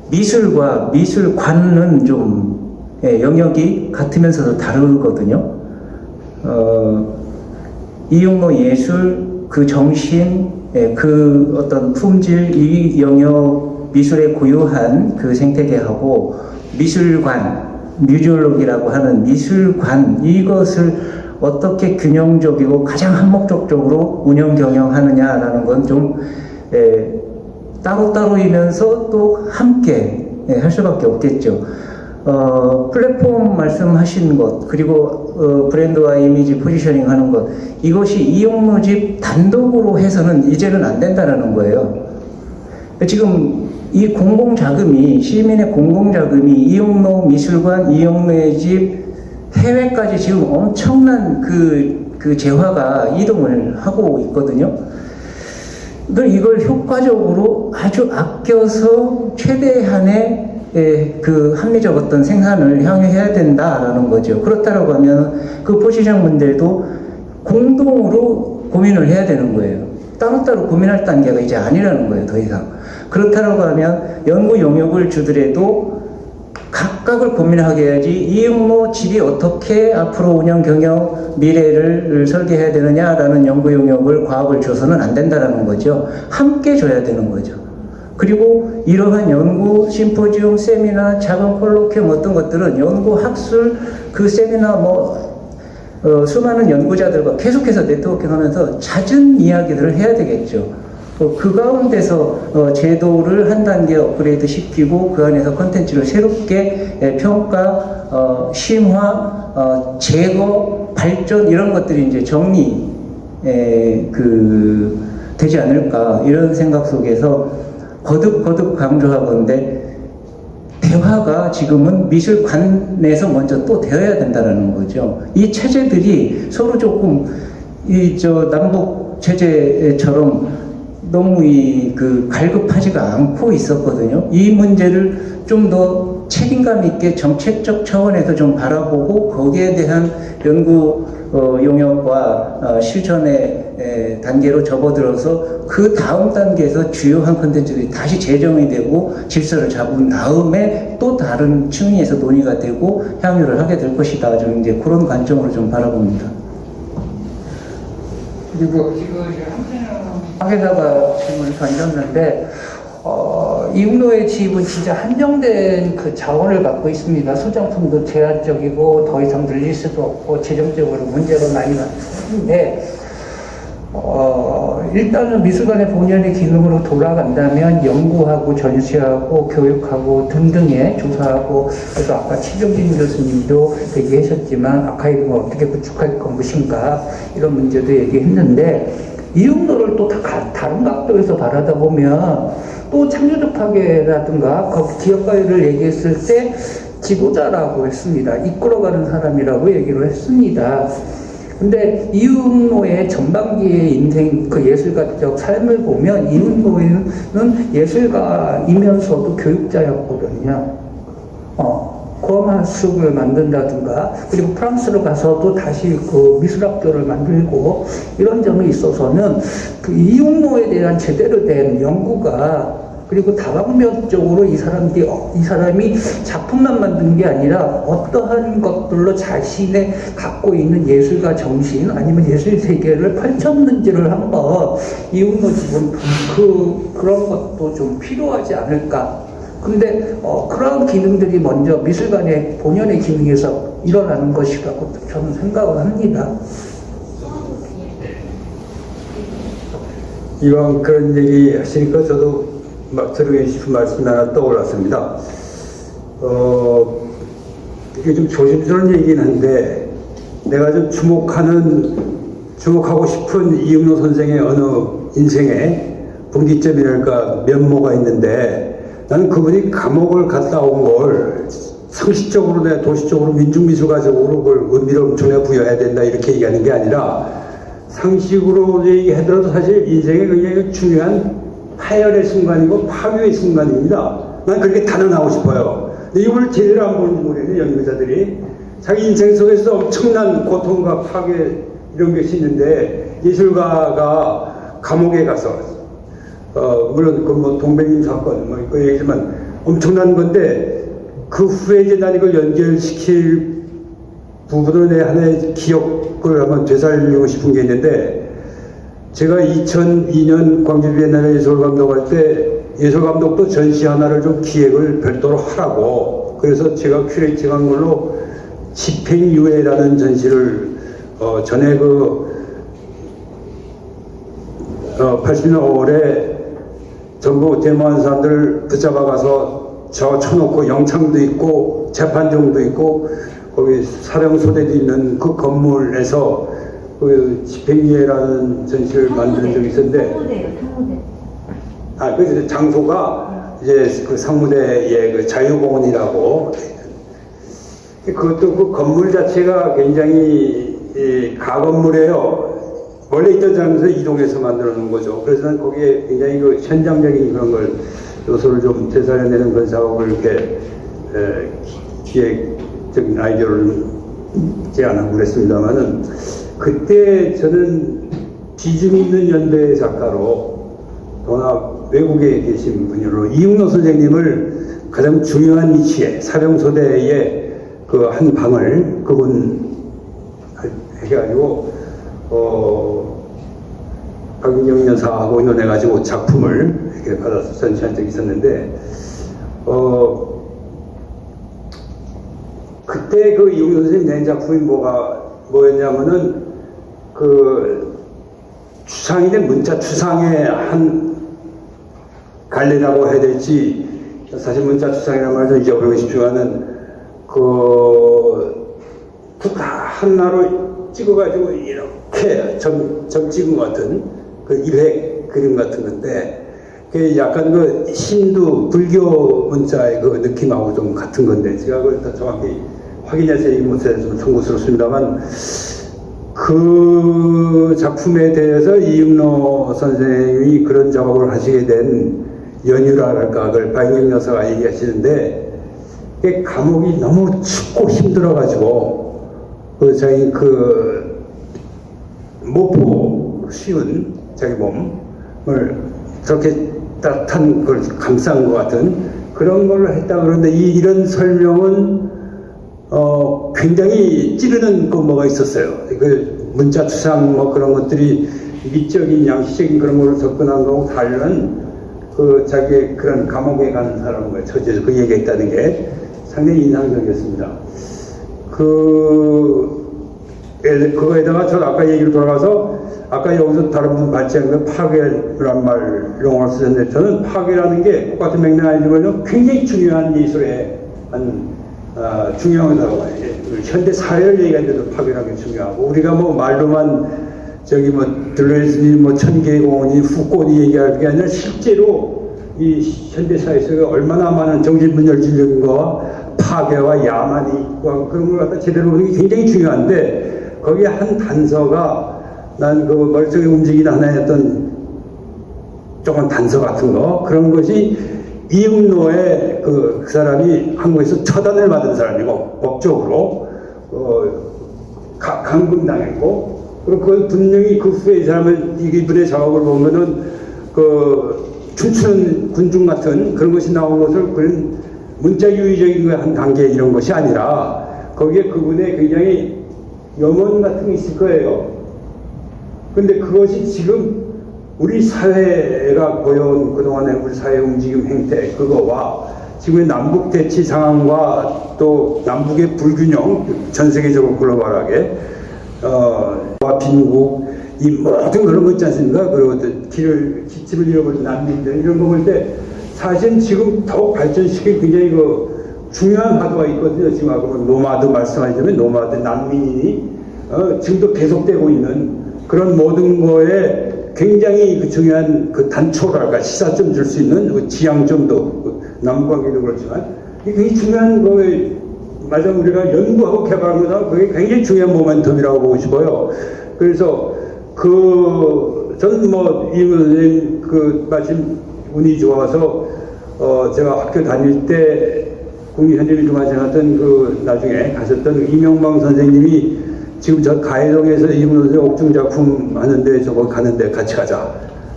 [SPEAKER 7] 미술과 미술관은 좀 영역이 같으면서도 다르거든요. 이응노 예술, 그 정신, 그 어떤 품질, 이 영역 미술에 고유한 그 생태계하고 미술관, 뮤지올로기라고 하는 미술관, 이것을 어떻게 균형적이고 가장 한목적으로 운영 경영하느냐라는 건 좀 따로따로이면서 또 함께 할 수밖에 없겠죠. 플랫폼 말씀하신 것, 그리고 브랜드와 이미지 포지셔닝 하는 것, 이것이 이응노 집 단독으로 해서는 이제는 안 된다는 거예요. 지금 이 공공자금이, 시민의 공공자금이 이응노 미술관, 이응노의 집, 해외까지 지금 엄청난 그 재화가 이동을 하고 있거든요. 이걸 효과적으로 아주 아껴서 최대한의 그 합리적 어떤 생산을 향해야 된다라는 거죠. 그렇다고 하면 그 포지션 문제도 공동으로 고민을 해야 되는 거예요. 따로따로 고민할 단계가 이제 아니라는 거예요, 더 이상. 그렇다고 하면 연구 용역을 주더라도 각각을 고민하게 해야지, 이응노 집이 어떻게 앞으로 운영 경영 미래를 설계해야 되느냐라는 연구 용역을 과학을 줘서는 안 된다라는 거죠. 함께 줘야 되는 거죠. 그리고 이러한 연구 심포지움, 세미나, 작은 콜로퀴움 어떤 것들은 연구 학술 그 세미나 수많은 연구자들과 계속해서 네트워킹하면서 잦은 이야기들을 해야 되겠죠. 그 가운데서 제도를 한 단계 업그레이드 시키고 그 안에서 컨텐츠를 새롭게 평가, 심화, 제거, 발전 이런 것들이 이제 정리 되지 않을까, 이런 생각 속에서 거듭 강조하건데, 대화가 지금은 미술관에서 먼저 또 되어야 된다는 거죠. 이 체제들이 서로 조금 남북 체제처럼 너무 갈급하지가 않고 있었거든요. 이 문제를 좀 더 책임감 있게 정책적 차원에서 좀 바라보고 거기에 대한 연구 용역과 실천의 단계로 접어들어서 그 다음 단계에서 주요한 콘텐츠들이 다시 재정이 되고 질서를 잡은 다음에 또 다른 층위에서 논의가 되고 향유를 하게 될 것이다. 좀 이제 그런 관점으로 좀 바라봅니다.
[SPEAKER 11] 그리고 지금 황회사가 질문을 던졌는데 이육로의 지입은 진짜 한정된 그 자원을 갖고 있습니다. 소장품도 제한적이고 더 이상 늘릴 수도 없고 재정적으로 문제가 많이 많은데 일단은 미술관의 본연의 기능으로 돌아간다면 연구하고 전시하고 교육하고 등등의 조사하고 그래서 아까 최종진 교수님도 얘기하셨지만 아카이브가 어떻게 구축할 것인가 이런 문제도 얘기했는데 이육로를 또 다른 각도에서 바라다 보면 또 창조적 파괴라든가 기업가를 얘기했을 때 지도자라고 했습니다. 이끌어가는 사람이라고 얘기를 했습니다. 근데 이육로의 전반기의 인생, 그 예술가적 삶을 보면 이육로는 예술가이면서도 교육자였거든요. 고아마숙을 만든다든가, 그리고 프랑스로 가서도 다시 그 미술학교를 만들고, 이런 점에 있어서는 그 이육로에 대한 제대로 된 연구가, 그리고 다방면적으로 이 사람이 작품만 만든 게 아니라 어떠한 것들로 자신의 갖고 있는 예술가 정신 아니면 예술 세계를 펼쳤는지를 한번 이육로 지금 그런 것도 좀 필요하지 않을까. 근데 그런 기능들이 먼저 미술관의 본연의 기능에서 일어나는 것이라고 저는 생각을 합니다.
[SPEAKER 3] 이왕 그런 얘기 하시니까 저도 막 드리고 싶은 말씀이 하나 떠올랐습니다. 이게 좀 조심스러운 얘기긴 한데, 내가 좀 주목하고 싶은 이육로 선생의 어느 인생의 분기점이랄까 면모가 있는데, 나는 그분이 감옥을 갔다 온 걸 상식적으로 내 도시적으로 민중미술가적으로 그걸 의미를 엄청나게 부여해야 된다 이렇게 얘기하는 게 아니라, 상식으로 얘기하더라도 사실 인생의 굉장히 중요한 파열의 순간이고 파괴의 순간입니다. 난 그렇게 단언하고 싶어요. 근데 이걸 제대로 안 보는지 모르겠네, 연구자들이. 자기 인생 속에서 엄청난 고통과 파괴 이런 것이 있는데, 예술가가 감옥에 가서 물론 그 뭐 동백님 사건 뭐 이거 얘기지만 엄청난 건데, 그 후에 이제 난 이걸 연결시킬 부분은 내 하나의 기억을 한번 되살리고 싶은 게 있는데, 제가 2002년 광주 비엔날레 예술감독할 때 예술감독도 전시 하나를 좀 기획을 별도로 하라고, 그래서 제가 큐레이팅한 걸로 집행유예라는 전시를 전에 80년 5월에 전부 데모한 사람들 붙잡아 가서 쳐놓고 영창도 있고 재판정도 있고 거기 사령소대도 있는 그 건물에서 그 집행유예라는 전시를 만든 적이 있었는데, 그 장소가 이제 그 상무대의 그 자유공원이라고, 그것도 그 건물 자체가 굉장히 가건물이에요. 원래 있던 장소에서 이동해서 만들어 놓은 거죠. 그래서 난 거기에 굉장히 그 현장적인 그런 걸 요소를 좀 되살려내는 그런 작업을 이렇게 기획적인 아이디어를 제안하고 그랬습니다만은, 그때 저는 비중 있는 연대 작가로 또나 외국에 계신 분으로 이육로 선생님을 가장 중요한 위치에 사령소대의 그 한 방을 그분 해가지고 박윤경 여사하고 의논해가지고 작품을 이렇게 받아서 전시한 적이 있었는데, 그때 그 이육로 선생님 낸 작품이 뭐였냐면은 그 추상인의 문자 추상의 한 갈래라고 해야 될지, 사실 문자 추상이라는 말을 잊어버리고 싶지만은 그 하나로 찍어가지고 이렇게 점 찍은 것 같은 그 일획 그림 같은 건데, 그 약간 그 힌두 불교 문자의 그 느낌하고 좀 같은 건데, 제가 그걸 다 정확히 확인해서 얘기 못해서 좀 송구스럽습니다만, 그 작품에 대해서 이육로 선생님이 그런 작업을 하시게 된 연유랄까, 그걸 박인경 여사가 얘기하시는데, 감옥이 너무 춥고 힘들어가지고 저희 모포 씌운 자기 몸을 저렇게 따뜻한 걸 감싼 것 같은 그런 걸로 했다 그러는데 이런 설명은 굉장히 찌르는 뭐가 있었어요. 문자 추상 뭐 그런 것들이 미적인 양식적인 그런 걸로 접근한 거하고 다른 자기의 그런 감옥에 가는 사람의 처지에서 그 얘기했다는 게 상당히 인상적이었습니다. 그거에다가 저 아까 얘기로 돌아가서 아까 여기서 다른 분 발제한 그 파괴란 말 용어를 쓰셨는데 저는 파괴라는 게 똑같은 맥락 아니지만 굉장히 중요한 예술의 중요하다고 봐요. 현대 사회를 얘기하는데도 파괴라는 게 중요하고 우리가 뭐 말로만 들레스니 천개의 공원이 후꽃이 얘기할 게 아니라 실제로 이 현대 사회에서 얼마나 많은 정신분열질적인 거와 파괴와 야만이 있고 그런 걸 갖다 제대로 보는 게 굉장히 중요한데 거기에 한 단서가 난 머릿속에 움직이는 하나의 어떤 조금 단서 같은 거 그런 것이 이응노의 그 사람이 한국에서 처단을 받은 사람이고 법적으로 감금당했고 그리고 그 분명히 그 후에 이 사람은 이분의 작업을 보면은 춤추는 군중 같은 그런 것이 나온 것을 그런 문자유의적인 한 단계 이런 것이 아니라 거기에 그분의 굉장히 염원 같은 게 있을 거예요. 근데 그것이 지금 우리 사회가 보여온 그동안의 우리 사회 움직임 행태 그거와 지금의 남북 대치 상황과 또 남북의 불균형 전 세계적으로 글로벌하게 와 빈국 이 모든 그런 거 있지 않습니까? 그리고 집을 잃어버린 난민들 이런 거 볼 때 사실 지금 더욱 발전시킬 굉장히 중요한 화두가 있거든요. 지금 아까 노마드 말씀하시자면 노마드 난민이 지금도 계속되고 있는 그런 모든 거에 굉장히 중요한 단초랄까 시사점 줄 수 있는 지향점도 남북관계도 그렇지만 이게 굉장히 중요한 거에 맞아 우리가 연구하고 개발하는 거다 그게 굉장히 중요한 모멘텀이라고 보고 싶어요. 그래서 저는 이문 선생님 마침 운이 좋아서 제가 학교 다닐 때 국립현대미술관에서 나중에 가셨던 이명방 선생님이 지금 저 가해동에서 이문 선생 옥중작품 하는데 저거 가는데 같이 가자.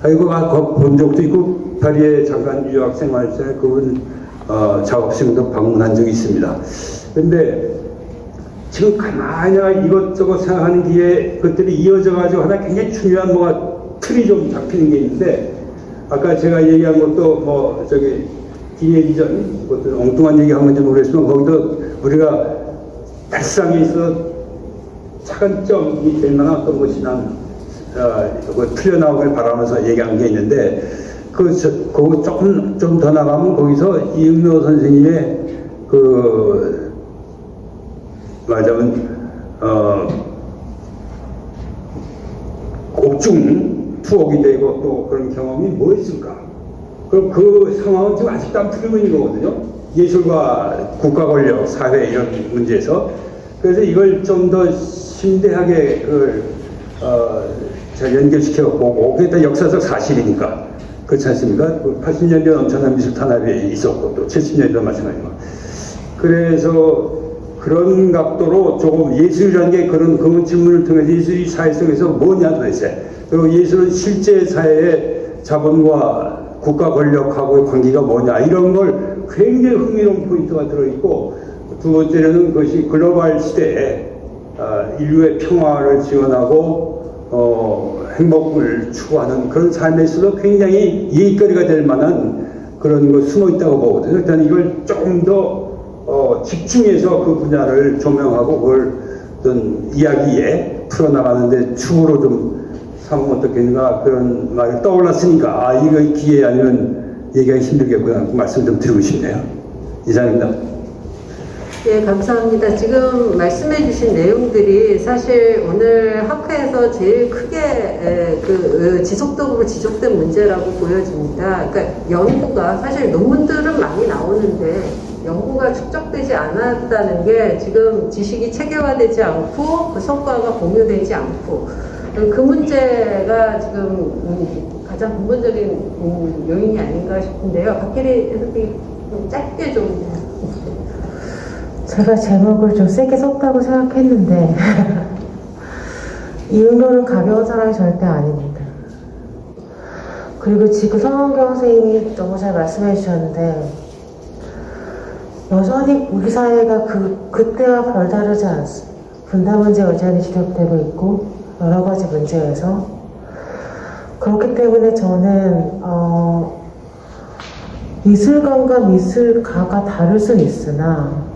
[SPEAKER 3] 이거 본 적도 있고 파리에 잠깐 유학생 할 때 그분 작업실도 방문한 적이 있습니다. 근데 지금 가만히 이것저것 생각하는 기에 그것들이 이어져가지고 하나 굉장히 중요한 틀이 좀 잡히는 게 있는데 아까 제가 얘기한 것도 기회 이전 그것도 엉뚱한 얘기 한 건지 모르겠지만 거기도 우리가 발상에 있어 차관점이 될 만한 어떤 것이 틀려나오길 바라면서 얘기한 게 있는데 그거 조금 좀 더 나가면 거기서 이응노 선생님의 말하자면 옥중 투옥이 되고 또 그런 경험이 뭐였을까? 그럼 그 상황은 지금 아직도 안 풀리고 있는 거거든요. 예술과 국가 권력, 사회 이런 문제에서. 그래서 이걸 좀 더 심대하게 연결시켜 보고 그게 다 역사적 사실이니까 그렇지 않습니까? 80년대 엄청난 미술 탄압이 있었고 또 70년대도 마찬가지고. 그래서 그런 각도로 조금 예술이라는 게 그런 질문을 통해서 예술이 사회 속에서 뭐냐 도대체 그리고 예술은 실제 사회의 자본과 국가 권력하고의 관계가 뭐냐 이런 걸 굉장히 흥미로운 포인트가 들어있고 두 번째로는 그것이 글로벌 시대에 인류의 평화를 지원하고 행복을 추구하는 그런 삶에 있어서 굉장히 이익거리가 될 만한 그런 거 숨어 있다고 보거든요. 일단 이걸 조금 더 집중해서 그 분야를 조명하고 그걸 어떤 이야기에 풀어나가는데 축으로 좀 삼으면 어떻겠는가 그런 말이 떠올랐으니까 이거 기회 아니면 얘기하기 힘들겠구나 말씀 좀 드리고 싶네요. 이상입니다.
[SPEAKER 2] 예, 감사합니다. 지금 말씀해 주신 내용들이 사실 오늘 학회에서 제일 크게 지속적으로 지적된 문제라고 보여집니다. 그러니까 연구가 사실 논문들은 많이 나오는데 연구가 축적되지 않았다는 게 지금 지식이 체계화되지 않고 그 성과가 공유되지 않고 그 문제가 지금 가장 근본적인 요인이 아닌가 싶은데요. 박혜리 해석이 좀 짧게 좀.
[SPEAKER 4] 제가 제목을 좀 세게 썼다고 생각했는데 이응노는 가벼운 사람이 절대 아닙니다. 그리고 지금 성원경 선생님이 너무 잘 말씀해 주셨는데 여전히 우리 사회가 그때와 별다르지 않습니다. 분단 문제 여전히 지적되고 있고 여러 가지 문제에서 그렇기 때문에 저는 미술관과 미술가가 다를 수는 있으나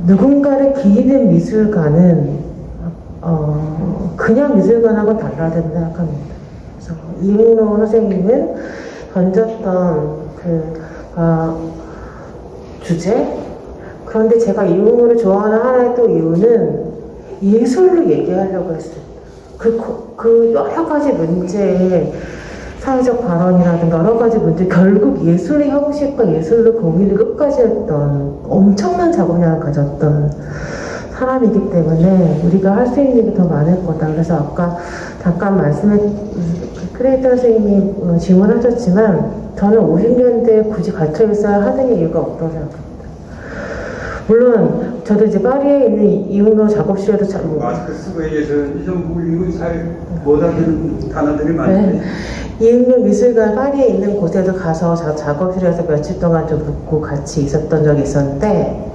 [SPEAKER 4] 누군가를 기리는 미술가는 그냥 미술관하고 달라야 된다고 생각합니다. 그래서 이응노 선생님은 던졌던 주제? 그런데 제가 이응노를 좋아하는 하나의 또 이유는 예술로 얘기하려고 했어요. 그 여러 가지 문제에 사회적 발언이라든가 여러 가지 문제, 결국 예술의 형식과 예술로 고민을 끝까지 했던 엄청난 자본량을 가졌던 사람이기 때문에 우리가 할 수 있는 게 더 많을 거다. 그래서 아까 잠깐 크리에이터 선생님이 질문하셨지만 저는 50년대에 굳이 갇혀 있어야 하는 이유가 없다고 생각합니다. 물론 저도 이제 파리에 있는 이응노 작업실에도 참
[SPEAKER 3] 마스크 쓰고 얘기해서는 좀 이건 잘 못하는 단어들이 많은데.
[SPEAKER 4] 네. 이응노 미술관 파리에 있는 곳에도 가서 작업실에서 며칠 동안 좀 묵고 같이 있었던 적이 있었는데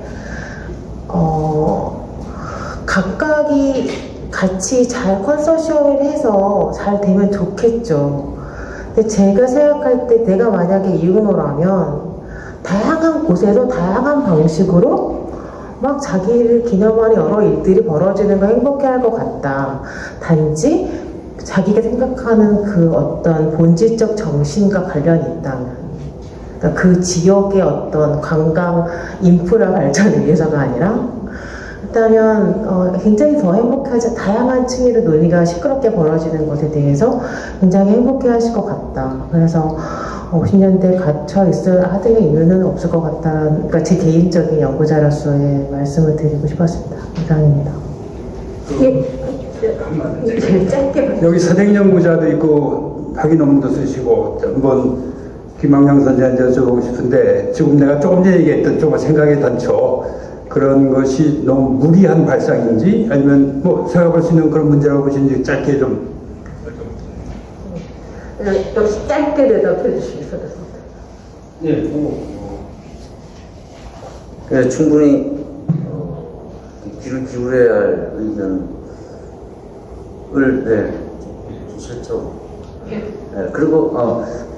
[SPEAKER 4] 각각이 같이 잘 컨소시엄을 해서 잘 되면 좋겠죠. 근데 제가 생각할 때 내가 만약에 이응노라면 다양한 곳에서 다양한 방식으로 막 자기를 기념하는 여러 일들이 벌어지는 걸 행복해할 것 같다. 단지 자기가 생각하는 그 어떤 본질적 정신과 관련이 있다면, 그러니까 그 지역의 어떤 관광 인프라 발전을 위해서가 아니라 있다면 굉장히 더 행복하지, 다양한 층위로 논의가 시끄럽게 벌어지는 것에 대해서 굉장히 행복해하실 것 같다. 그래서 50년대 갇혀 있어야 하는 이유는 없을 것 같다는, 그러니까 제 개인적인 연구자로서의 말씀을 드리고 싶었습니다. 이상입니다.
[SPEAKER 2] 짧게
[SPEAKER 3] 여기 서생연구자도 있고 학위 논문도 쓰시고 한번 김학영 선생한테 여쭤보고 싶은데 지금 내가 조금 전에 얘기했던 좀 생각의 단초 그런 것이 너무 무리한 발상인지 아니면 뭐 생각할 수 있는 그런 문제라고 보시는지 짧게 좀.
[SPEAKER 2] 역시 짧게 대답해 주시기 바랍니다.
[SPEAKER 5] 네, 그래서 충분히 귀를 기울여야 할 의견을 주셨죠. 네, 그리고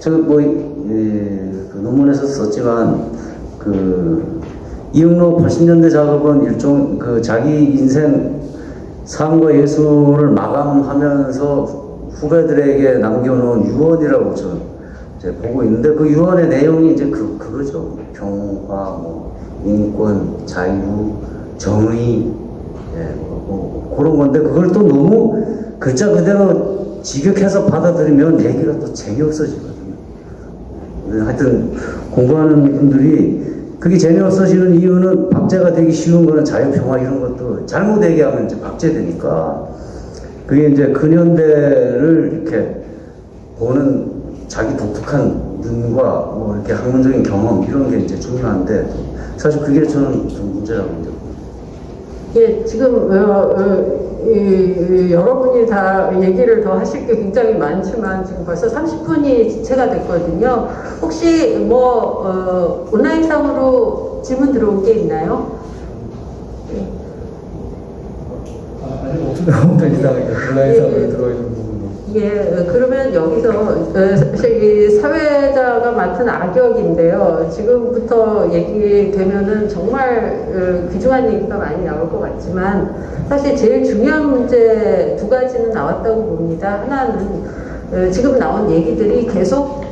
[SPEAKER 5] 그 논문에서 썼지만 이응노 80년대 작업은 일종 자기 인생 삶과 예술을 마감하면서 후배들에게 남겨놓은 유언이라고 저는 이제 보고 있는데 그 유언의 내용이 이제 그거죠. 평화, 인권, 자유, 정의, 그런 건데 그걸 또 너무 글자 그대로 직역해서 받아들이면 얘기가 또 재미없어지거든요. 하여튼 공부하는 분들이 그게 재미없어지는 이유는 박제가 되기 쉬운 거는 자유평화 이런 것도 잘못 얘기하면 이제 박제되니까 그게 이제 근현대를 이렇게 보는 자기 독특한 눈과 이렇게 학문적인 경험 이런 게 이제 중요한데 사실 그게 저는 좀 문제라고 봅니다.
[SPEAKER 2] 예, 지금 여러분이 다 얘기를 더 하실 게 굉장히 많지만 지금 벌써 30분이 채가 됐거든요. 혹시 온라인상으로 질문 들어온 게 있나요?
[SPEAKER 10] 아직 이상하게 온라인상으로 들어있는 부분이.
[SPEAKER 2] 예, 그러면 여기서 사실 이 사회자가 맡은 악역인데요. 지금부터 얘기되면은 정말 귀중한 얘기가 많이 나올 것 같지만 사실 제일 중요한 문제 두 가지는 나왔다고 봅니다. 하나는 지금 나온 얘기들이 계속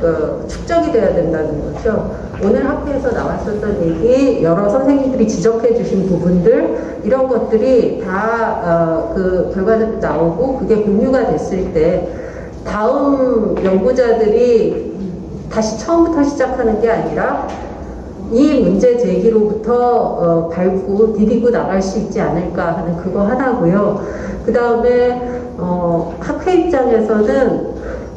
[SPEAKER 2] 축적이 돼야 된다는 거죠. 오늘 학회에서 나왔었던 얘기, 여러 선생님들이 지적해 주신 부분들, 이런 것들이 다 그 결과적으로 나오고 그게 공유가 됐을 때 다음 연구자들이 다시 처음부터 시작하는 게 아니라 이 문제 제기로부터 밟고 디디고 나갈 수 있지 않을까 하는 그거 하나고요. 그 다음에 학회 입장에서는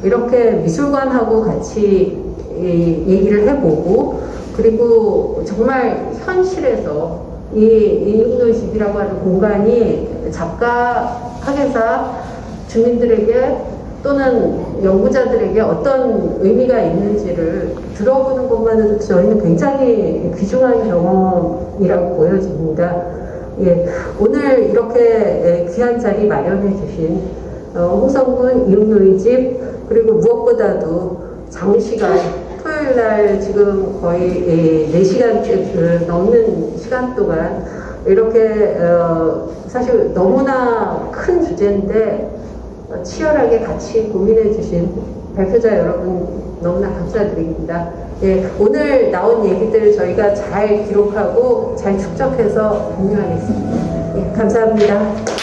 [SPEAKER 2] 이렇게 미술관하고 같이 얘기를 해보고 그리고 정말 현실에서 이 이육로의 집이라고 하는 공간이 작가, 학예사, 주민들에게 또는 연구자들에게 어떤 의미가 있는지를 들어보는 것만으로도 저희는 굉장히 귀중한 경험이라고 보여집니다. 예, 오늘 이렇게 귀한 자리 마련해 주신 홍성군 이육로의 집, 그리고 무엇보다도 장시간 토요일 날 지금 거의 4시간 넘는 시간 동안 이렇게 사실 너무나 큰 주제인데 치열하게 같이 고민해 주신 발표자 여러분 너무나 감사드립니다. 예, 오늘 나온 얘기들 저희가 잘 기록하고 잘 축적해서 공유하겠습니다. 예, 감사합니다.